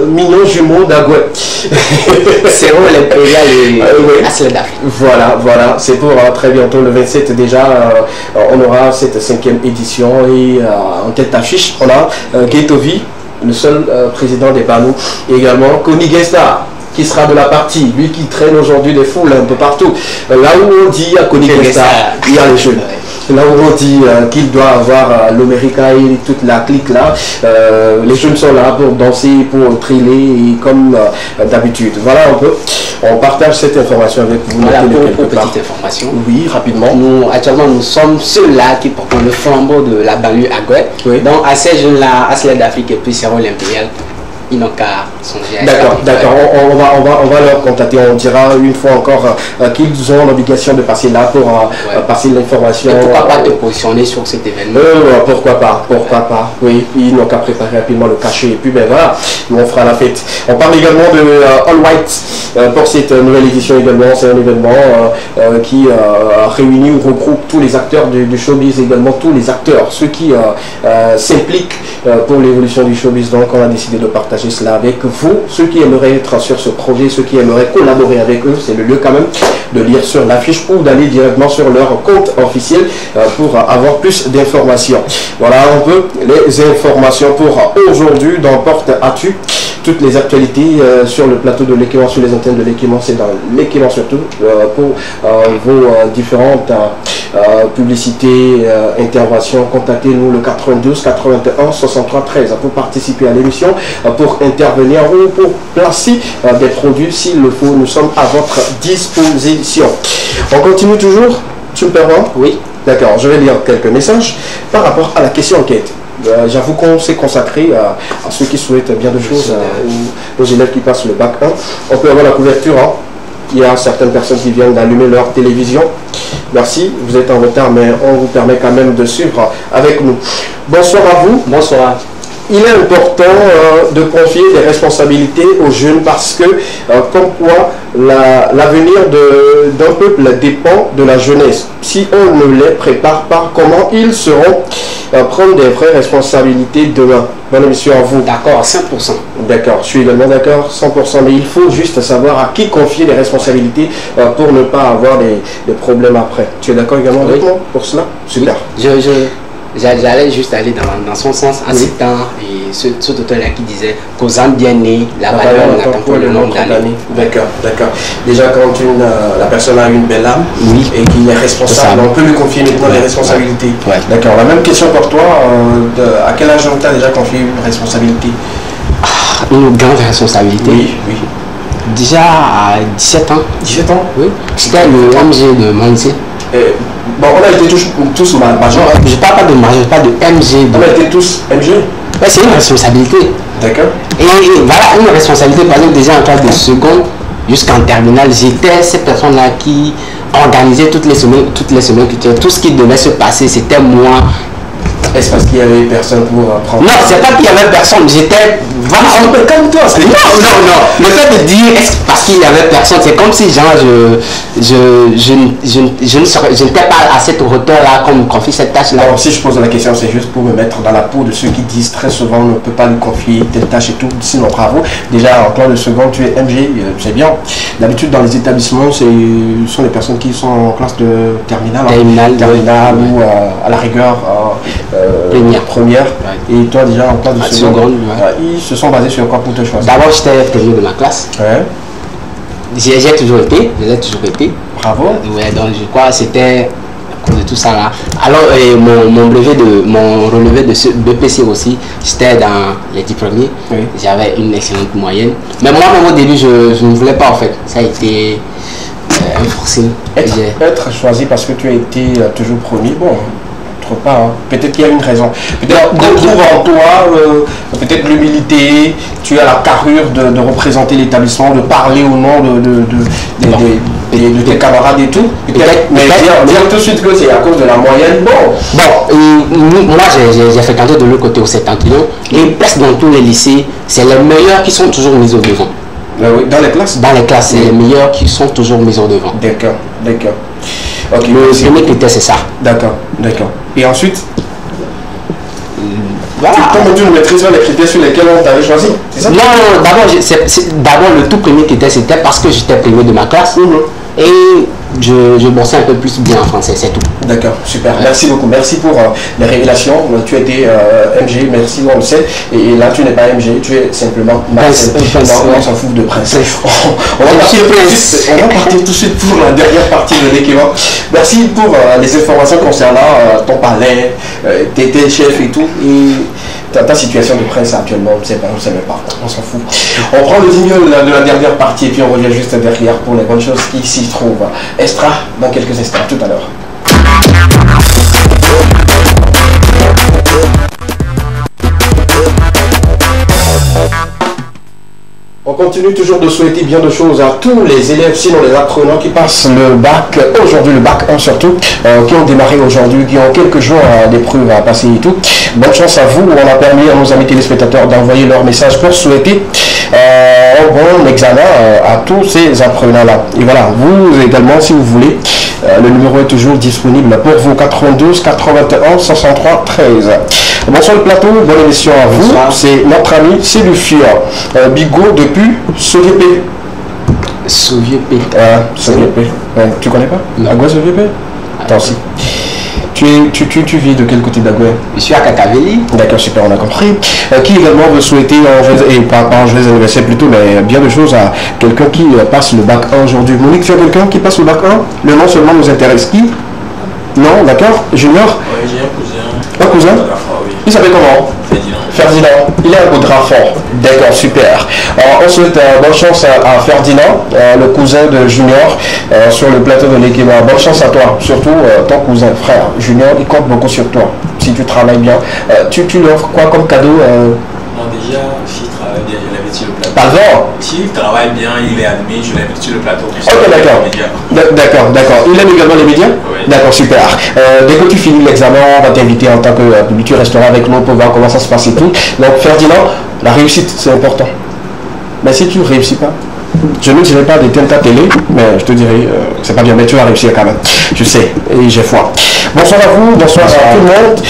mignons jumeaux d'Agouet. C'est eux les Péria et Asle d'Afrique. Voilà, c'est pour très bientôt, le 27 déjà, on aura cette 5e édition et en tête d'affiche, on a Gaetovi, le seul président des Banou, et également Koni Gesta, qui sera de la partie, lui qui traîne aujourd'hui des foules un peu partout. Là où on dit à Koni Gesta, il y a les jeunes. là où on dit qu'il doit avoir l'América et toute la clique là. Les jeunes sont là pour danser, pour triller, et comme d'habitude. Voilà un peu. On partage cette information avec vous. Voilà, pour petite information. Oui, rapidement. Nous, actuellement, nous sommes ceux-là qui portent le flambeau de la banlieue Agouet. Oui. Donc, à ces jeunes-là, à ceux d'Afrique et puis Sierra Impérial, ils n'ont qu'à songer à D'accord, d'accord. On va leur contacter. On dira une fois encore qu'ils ont l'obligation de passer là pour passer l'information. Pourquoi pas te positionner sur cet événement? Pourquoi pas, oui, ils n'ont qu'à préparer rapidement le cachet et puis ben voilà, nous on fera la fête. On parle également de All White pour cette nouvelle édition également. C'est un événement qui réunit ou regroupe tous les acteurs du showbiz, également tous les acteurs, ceux qui s'impliquent pour l'évolution du showbiz. Donc on a décidé de partager cela avec vous, ceux qui aimeraient être sur ce projet, ceux qui aimeraient collaborer avec eux. C'est le lieu quand même de lire sur l'affiche ou d'aller directement sur leur compte officiel pour avoir plus d'informations. Voilà un peu les informations pour aujourd'hui dans Porte Actu. Toutes les actualités sur le plateau de l'Équimant, sur les antennes de l'Équimant, c'est dans l'Équimant surtout pour vos différentes publicités, interventions. Contactez-nous le 92 81 63 13 pour participer à l'émission, pour intervenir ou pour placer des produits s'il le faut. Nous sommes à votre disposition. On continue toujours, tu me permets? Oui. D'accord, je vais lire quelques messages par rapport à la question enquête. J'avoue qu'on s'est consacré à ceux qui souhaitent bien de choses, aux élèves qui passent le bac 1. On peut avoir la couverture. Hein. Il y a certaines personnes qui viennent d'allumer leur télévision. Merci, vous êtes en retard, mais on vous permet quand même de suivre avec nous. Bonsoir à vous. Bonsoir. Il est important de confier des responsabilités aux jeunes parce que, comme quoi, l'avenir d'un peuple dépend de la jeunesse. Si on ne les prépare pas, comment ils seront prendre des vraies responsabilités demain? Bonne émission à vous. D'accord, 100%. D'accord, je suis également d'accord, 100%. Mais il faut juste savoir à qui confier les responsabilités pour ne pas avoir des problèmes après. Tu es d'accord également avec moi pour cela? Super. J'allais juste aller dans son sens en citant ce auteur-là qui disait qu'aux âmes bien nées, la valeur n'attend pas le nombre d'années. D'accord, d'accord. Déjà, quand la personne a une belle âme et qu'il est responsable, on peut lui confier maintenant les responsabilités. Ouais. D'accord. La même question pour toi. À quel âge tu as déjà confié une responsabilité? Une grande responsabilité. Oui, oui. Déjà à 17 ans. 17 ans? Oui. C'était le MG de Manzi. Bon, on a été tous majeurs. Je ne parle pas de majeur, je parle de MG. On a été tous MG? Ouais, c'est une responsabilité. D'accord. Et voilà, une responsabilité, par exemple, déjà en classe de seconde jusqu'en terminale, j'étais cette personne-là qui organisait toutes les semaines culturelles. Tout ce qui devait se passer, c'était moi. Est-ce parce qu'il y avait personne pour prendre? Non, c'est pas qu'il y avait personne, j'étais vraiment comme toi. Non. Le fait de dire est-ce parce qu'il y avait personne, c'est comme si genre je n'étais pas à cette hauteur-là qu'on me confie cette tâche-là. Alors, si je pose la question, c'est juste pour me mettre dans la peau de ceux qui disent très souvent on ne peut pas lui confier telle tâche et tout. Sinon, bravo. Déjà, en classe de seconde, tu es MG, c'est bien. D'habitude, dans les établissements, ce sont les personnes qui sont en classe de terminale ou à la rigueur première. Ouais. Et toi, déjà en classe de seconde, ils se sont basés sur quoi pour te choisir? D'abord, j'étais premier de ma classe. Ouais. J'ai toujours été, je l'ai toujours été. Bravo. Ouais, donc je crois que c'était à cause de tout ça là. Alors, mon relevé de ce BPC aussi, j'étais dans les 10 premiers. Oui. J'avais une excellente moyenne. Mais moi-même au début, je ne voulais pas en fait. Ça a été un forcing. Être choisi parce que tu as été toujours premier, bon. Pas, hein. Peut-être qu'il y a une raison. Peut-être trouve en toi peut-être l'humilité, tu as la carrure de représenter l'établissement, de parler au nom de tes camarades et tout. Mais dire tout de suite que c'est à cause de la moyenne, moi j'ai fréquenté de l'autre côté au septentrion et presque dans tous les lycées, c'est les meilleurs qui sont toujours mis au devant. Dans les classes? Dans les classes, c'est les meilleurs qui sont toujours mis au devant. D'accord, d'accord. Okay, le premier critère, c'est ça. D'accord, d'accord. Et ensuite, voilà. Comment tu ne maîtrises pas les critères sur lesquels on t'avait choisi? C'est ça? Non, d'abord le tout premier critère, c'était parce que j'étais premier de ma classe. Et je bossais un peu plus bien en français, c'est tout. D'accord, super. Merci beaucoup. Merci pour les révélations. Tu étais MG, merci, on le sait. Et là, tu n'es pas MG, tu es simplement Marcel. On s'en fout de Prince. On va partir tout de suite pour la dernière partie de l'équipement. Merci pour les informations concernant ton palais, tes chefs et tout. Et ta situation de Prince actuellement, on ne sait pas, on s'en fout. On prend le jingle de la dernière partie et puis on revient juste derrière pour les bonnes choses qui s'y trouvent. Extra dans quelques instants, tout à l'heure. On continue toujours de souhaiter bien de choses à tous les élèves, sinon les apprenants qui passent le bac, aujourd'hui le bac 1 surtout, qui ont démarré aujourd'hui, qui ont quelques jours d'épreuves à passer et tout. Bonne chance à vous, on a permis à nos amis téléspectateurs d'envoyer leur message pour souhaiter un bon examen à tous ces apprenants-là. Et voilà, vous également, si vous voulez, le numéro est toujours disponible pour vous, 92 81 63 13. Bonsoir le plateau, bonne émission à vous. C'est notre ami Sélufia Bigot depuis SOVP. SOVP. SOVP. Ouais, tu connais pas? Agoué SOVP? Attends aussi. Tu vis de quel côté d'Agoué? Je suis à Kakaveli. D'accord, super, on a compris. Qui également veut souhaiter, pas un joyeux anniversaire plutôt, mais bien de choses à quelqu'un qui passe le bac 1 aujourd'hui. Monique, tu as quelqu'un qui passe le bac 1? Le nom seulement nous intéresse. Qui? Non, d'accord. Junior? Oui, j'ai un cousin. Un cousin? Il s'appelle comment? Ferdinand. Il est un coup de fort. D'accord, super. Alors, on souhaite bonne chance à Ferdinand, le cousin de Junior, sur le plateau de l'équipe. Bonne chance à toi, surtout ton cousin, frère. Junior, il compte beaucoup sur toi, si tu travailles bien. Tu lui offres quoi comme cadeau? Non, déjà, s'il travaille bien, je l'invite sur le plateau. Pardon? S'il travaille bien, il est admis, je l'invite sur le plateau. Ok, d'accord. D'accord. Il aime également les médias? Oui. D'accord, super. Dès que tu finis l'examen, on va t'inviter en tant que public, tu resteras avec nous pour voir comment ça se passe et tout. Donc, Ferdinand, la réussite, c'est important. Mais si tu ne réussis pas, je ne dirai pas d'éteindre ta télé, mais je te dirai, c'est pas bien, mais tu vas réussir quand même. Je sais, et j'ai foi. Bonsoir à vous, bonsoir à tout le monde.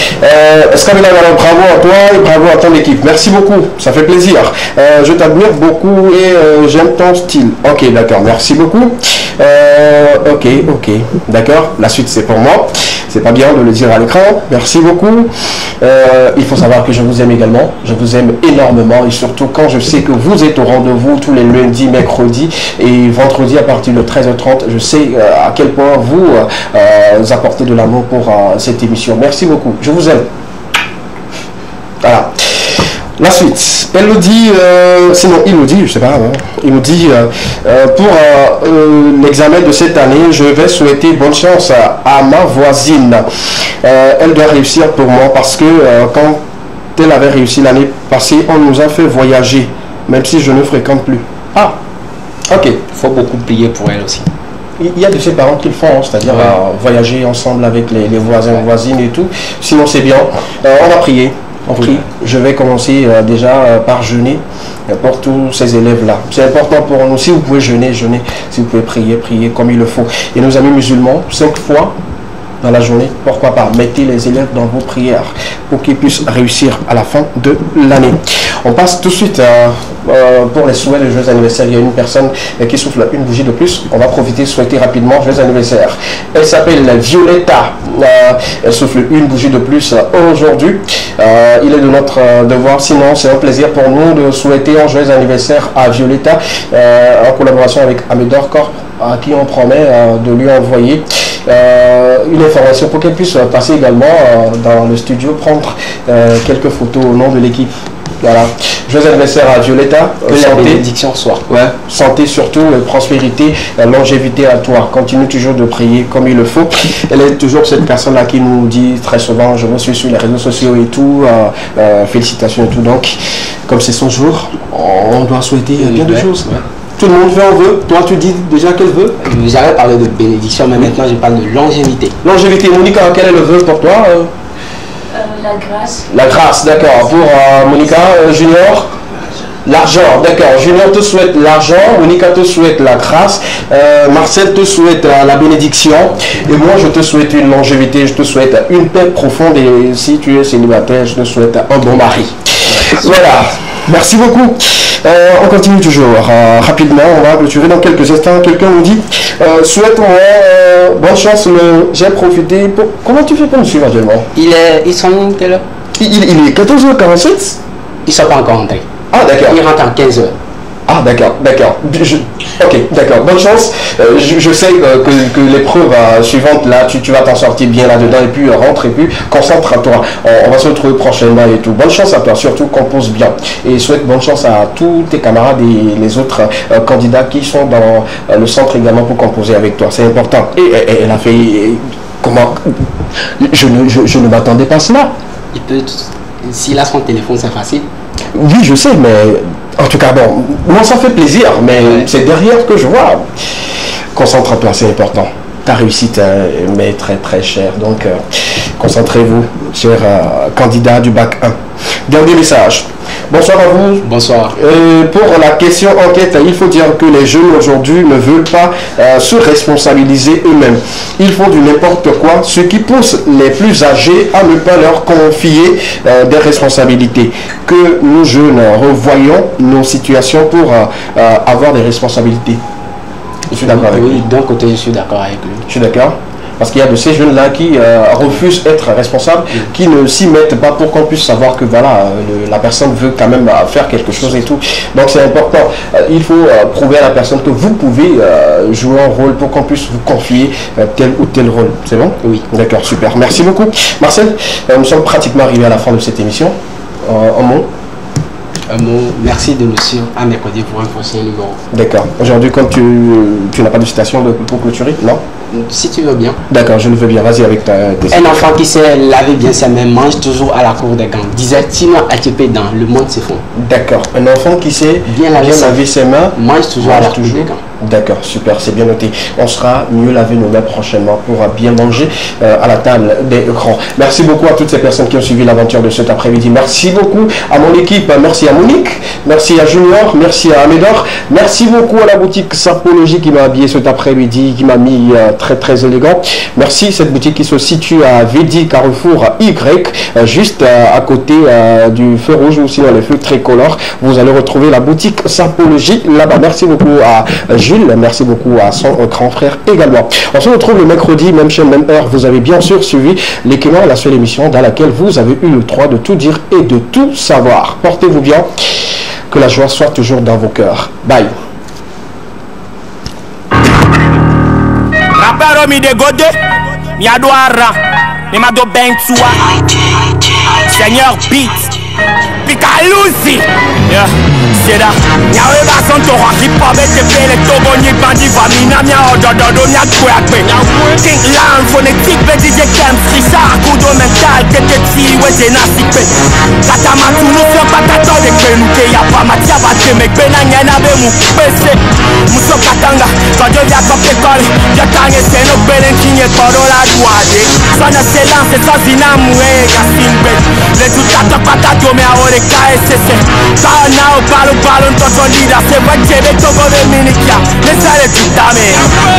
Bravo à toi et bravo à ton équipe. Merci beaucoup, ça fait plaisir. Je t'admire beaucoup et j'aime ton style. Ok, d'accord, merci beaucoup. Ok, d'accord. La suite, c'est pour moi. C'est pas bien de le dire à l'écran. Merci beaucoup. Il faut savoir que je vous aime également. Je vous aime énormément et surtout quand je sais que vous êtes au rendez-vous tous les lundis, mercredis et vendredi à partir de 13h30. Je sais à quel point vous apportez de l'amour pour cette émission. Merci beaucoup. Je vous aime. Voilà. La suite, elle nous dit, sinon il nous dit, je sais pas, hein, il nous dit pour l'examen de cette année, je vais souhaiter bonne chance à ma voisine. Elle doit réussir pour moi parce que quand elle avait réussi l'année passée, on nous a fait voyager, même si je ne fréquente plus. Ah, ok. Il faut beaucoup prier pour elle aussi. Il y a de ses parents qui le font, c'est-à-dire voyager ensemble avec les voisins, voisines et tout. Sinon c'est bien. On va prier. On prie. Je vais commencer déjà par jeûner pour tous ces élèves-là. C'est important pour nous. Si vous pouvez jeûner, jeûner. Si vous pouvez prier, prier comme il le faut. Et nos amis musulmans, 5 fois dans la journée, pourquoi pas, mettez les élèves dans vos prières pour qu'ils puissent réussir à la fin de l'année. On passe tout de suite pour les souhaits de joyeux anniversaire. Il y a une personne qui souffle une bougie de plus. On va profiter, souhaiter rapidement joyeux anniversaire. Elle s'appelle Violetta. Elle souffle une bougie de plus aujourd'hui. Il est de notre devoir, sinon c'est un plaisir pour nous de souhaiter un joyeux anniversaire à Violetta en collaboration avec Amédor Corp, à qui on promet de lui envoyer une information pour qu'elle puisse passer également dans le studio, prendre quelques photos au nom de l'équipe. Voilà. Joyeux anniversaire à Violetta. Que la bénédiction soit. Ouais. Santé surtout, prospérité, longévité à toi. Continue toujours de prier comme il le faut. Elle est toujours cette personne-là qui nous dit très souvent, je me suis sur les réseaux sociaux et tout, félicitations et tout. Donc, comme c'est son jour, on doit souhaiter bien de choses. Ouais. Tout le monde fait un vœu. Toi, tu dis déjà quel vœu? J'avais parlé de bénédiction, mais maintenant je parle de longévité. Longévité. Monica, quel est le vœu pour toi? La grâce. La grâce, d'accord. Pour Monica, Junior? L'argent, d'accord. Junior te souhaite l'argent, Monica te souhaite la grâce, Marcel te souhaite la bénédiction, et moi je te souhaite une longévité, je te souhaite une paix profonde, et si tu es célibataire, je te souhaite un bon mari. Voilà, merci beaucoup. On continue toujours. Rapidement, on va clôturer dans quelques instants. Quelqu'un nous dit souhaite-moi bonne chance. J'ai profité pour. Comment tu fais pour me suivre actuellement? Ils sont quelle heure? Il est 14h47. Ils ne sont pas encore rentrés. Ah, d'accord. Ils rentrent en 15h. Ah, d'accord. Ok, d'accord. Bonne chance. Je sais que l'épreuve suivante, là, tu vas t'en sortir bien là-dedans. Et puis, rentre et puis, concentre-toi. On va se retrouver prochainement et tout. Bonne chance à toi, surtout compose bien. Et souhaite bonne chance à tous tes camarades et les autres candidats qui sont dans le centre également pour composer avec toi. C'est important. Et elle a fait... Comment? Je ne m'attendais pas à cela. Il peut... S'il a son téléphone, c'est facile. Oui, je sais, mais en tout cas, bon, moi ça fait plaisir, mais c'est derrière que je vois. Concentre-toi, c'est important. Ta réussite m'est très très chère, donc concentrez-vous, cher candidat du bac 1. Dernier message. Bonsoir à vous. Bonsoir. Pour la question enquête, il faut dire que les jeunes aujourd'hui ne veulent pas se responsabiliser eux-mêmes. Ils font du n'importe quoi, ce qui pousse les plus âgés à ne pas leur confier des responsabilités. Que nous jeunes revoyons nos situations pour avoir des responsabilités. Je suis d'accord avec lui. Oui, d'un côté, je suis d'accord avec lui. Je suis d'accord. Parce qu'il y a de ces jeunes-là qui refusent d'être responsables, qui ne s'y mettent pas pour qu'on puisse savoir que voilà, la personne veut quand même faire quelque chose et tout. Donc c'est important. Il faut prouver à la personne que vous pouvez jouer un rôle pour qu'on puisse vous confier tel ou tel rôle. C'est bon? Oui. D'accord, super. Merci beaucoup. Marcel, nous sommes pratiquement arrivés à la fin de cette émission. Un mot? Merci de nous suivre à mercredi pour un prochain numéro. D'accord. Aujourd'hui, comme tu n'as pas de citation pour clôturer, non? Si tu veux bien. D'accord, je le veux bien. Vas-y avec ta... Un enfant qui sait laver bien ses mains mange toujours à la cour des gants. Disait-il ATP dans Le Monde s'effondre. D'accord. Un enfant qui sait bien laver ses mains mange toujours à la cour des gants. D'accord, super, c'est bien noté. On sera mieux laver nos mains prochainement pour bien manger à la table des grands. Merci beaucoup à toutes ces personnes qui ont suivi l'aventure de cet après-midi. Merci beaucoup à mon équipe, merci à Monique, merci à Junior, merci à Amédor, merci beaucoup à la boutique Sapologie qui m'a habillé cet après-midi, qui m'a mis très très élégant. Merci, cette boutique qui se situe à Védi Carrefour Y, juste à côté du feu rouge ou sinon les feux tricolores. Vous allez retrouver la boutique Sapologie là-bas. Merci beaucoup à Jules, merci beaucoup à son grand frère également. On se retrouve le mercredi, même chaîne, même heure. Vous avez bien sûr suivi L'équipement, la seule émission dans laquelle vous avez eu le droit de tout dire et de tout savoir. Portez-vous bien, que la joie soit toujours dans vos cœurs. Bye. Rapero mi de Godé, mi adoara, mi mado Bentsua, Seigneur Beats, Pikalusi, yeah. C'est là, y'a un basson de roi qui peut mettre des pelles, Togo ni bandi, famina, mia odododo, mia kouakwe. King Lan, phonétique, petit DJ Kem, Richard, kudo mental, tete ti, ouais, j'ai nasipé. Katamatu, nous sommes pas tato de Kenuke, y'a pas matia, va te me pena, y'en avait mon PC. Mousso Katanga, quand je viens comme école, je t'en ai c'est nos belles qui est pas dans la douane. Son excellence, c'est ça, Zinamoué, Gassimbe. Les tout tato, patato, mais à Oreka, SSC. Ça, now, Ballon ton leader, c'est vrai que j'ai des togos de Minikia. Mais ça les tout damé.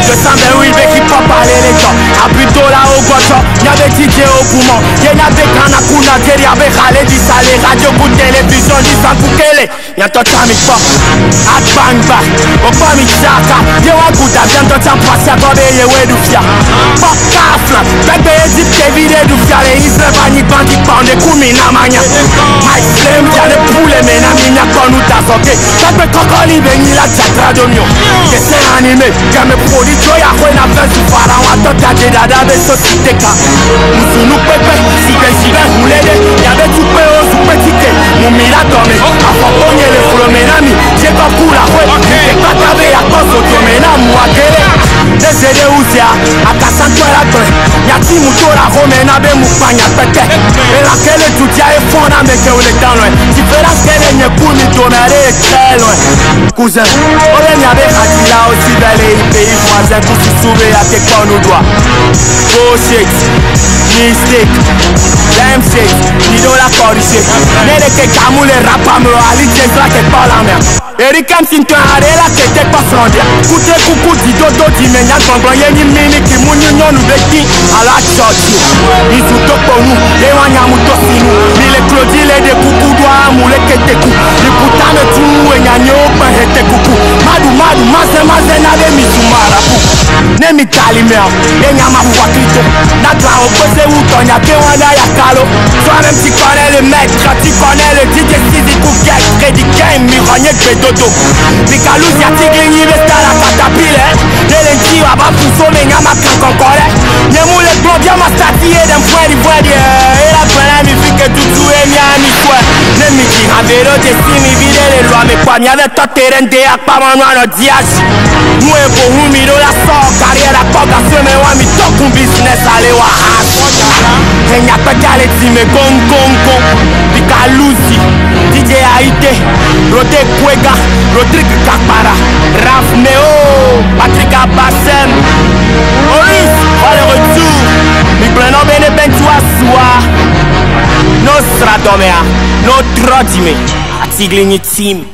Je sens bien oui, mais qui peut parler les gens. A plutôt là au gauche, y'avait DJ au poumon. Y'en avait Kanakuna, Jerry avait Khalé, dit ça les radios, coup de télévision, dit ça Koukele. Y'en t'en mis pas. A bang bang, au pas mis chaka. Y'en a goût à bien t'en passer à tomber, y'en a du fia. Pas kafla, bébé, dit que vidé du fia. Les Israël, ni bandi, bande, koumina, mania. My flame, y'a les poulets, mais n'a mis n'a pas nous ta. Ok, ça peut cocoli venir la chatra de mio. Dessin animé, quand me produit, joya, quoi, n'a pas du pharaon, à tot à dada, de société. Moussounou pépé, si que j'y vais, vous l'aidez, y'avait tout peu au sous-petit. Mon mira tombé, à fondonner le flow, mes amis, j'ai pas pour la ouais, j'ai pas tavé à cause de mes amis, à quel désolé où c'est à Cassanto la toi, y'a ti mouto la romena, be moupagna pété. Et la quelle tout y a et fond à me que vous l'êtes dans loin. Différence qu'elle est pour nous donner. Très loin. Cousin, on vient avec Adila aussi dans les pays voisins pour se sauver à tes corps nous doigts. Bullshit, mistake, damn shit, dis donc la corrigée. Mais les que camou les rappas me ali, j'ai toi qui parle en mer. Eric Kamsin quand arrête la qui était pas frontière. Coutez coucou, dis dodo, dis menia, gongon, y'a ni mini qui mouni non nous béquille à la church. Ils sont top pour nous, les wanyamou tossinou. Ni les claudis, les coucou doigts, moulé qui te cou. Les putain de tout, Nyo pa hete kuku Madu maze na de misumara pu Nemi kalimea Enya mafua krito Natla opose uto nya ke wanda ya kalo Toi-même tu connais le maître Tu connais le DJ Sizi Kouket Freddy Game mi ranye kwe dodo Pikalous ya tigrinyi vesta la katapile Nelenti waba fuso me nya makankonkole Nyemu le blondia ma stati e dem fwedi E la pena mi fike tutu e mi ami chwe Nemi ki havero te si mi vide le loi Me kwa mi ave to terende ak pa manwa no diaji Mwe po humi do la so Carrière koga se me wa mi tok un business ale wa hash Enya pe kale ti me gong Picalusi, DJ Aite Rode Kwega, Rodrigue Kakpara Raf Meo, Patrick Abassem Oris, on le retour Mi pleno bene ben tu aswa No stradomea, no trodime Atiglinyi team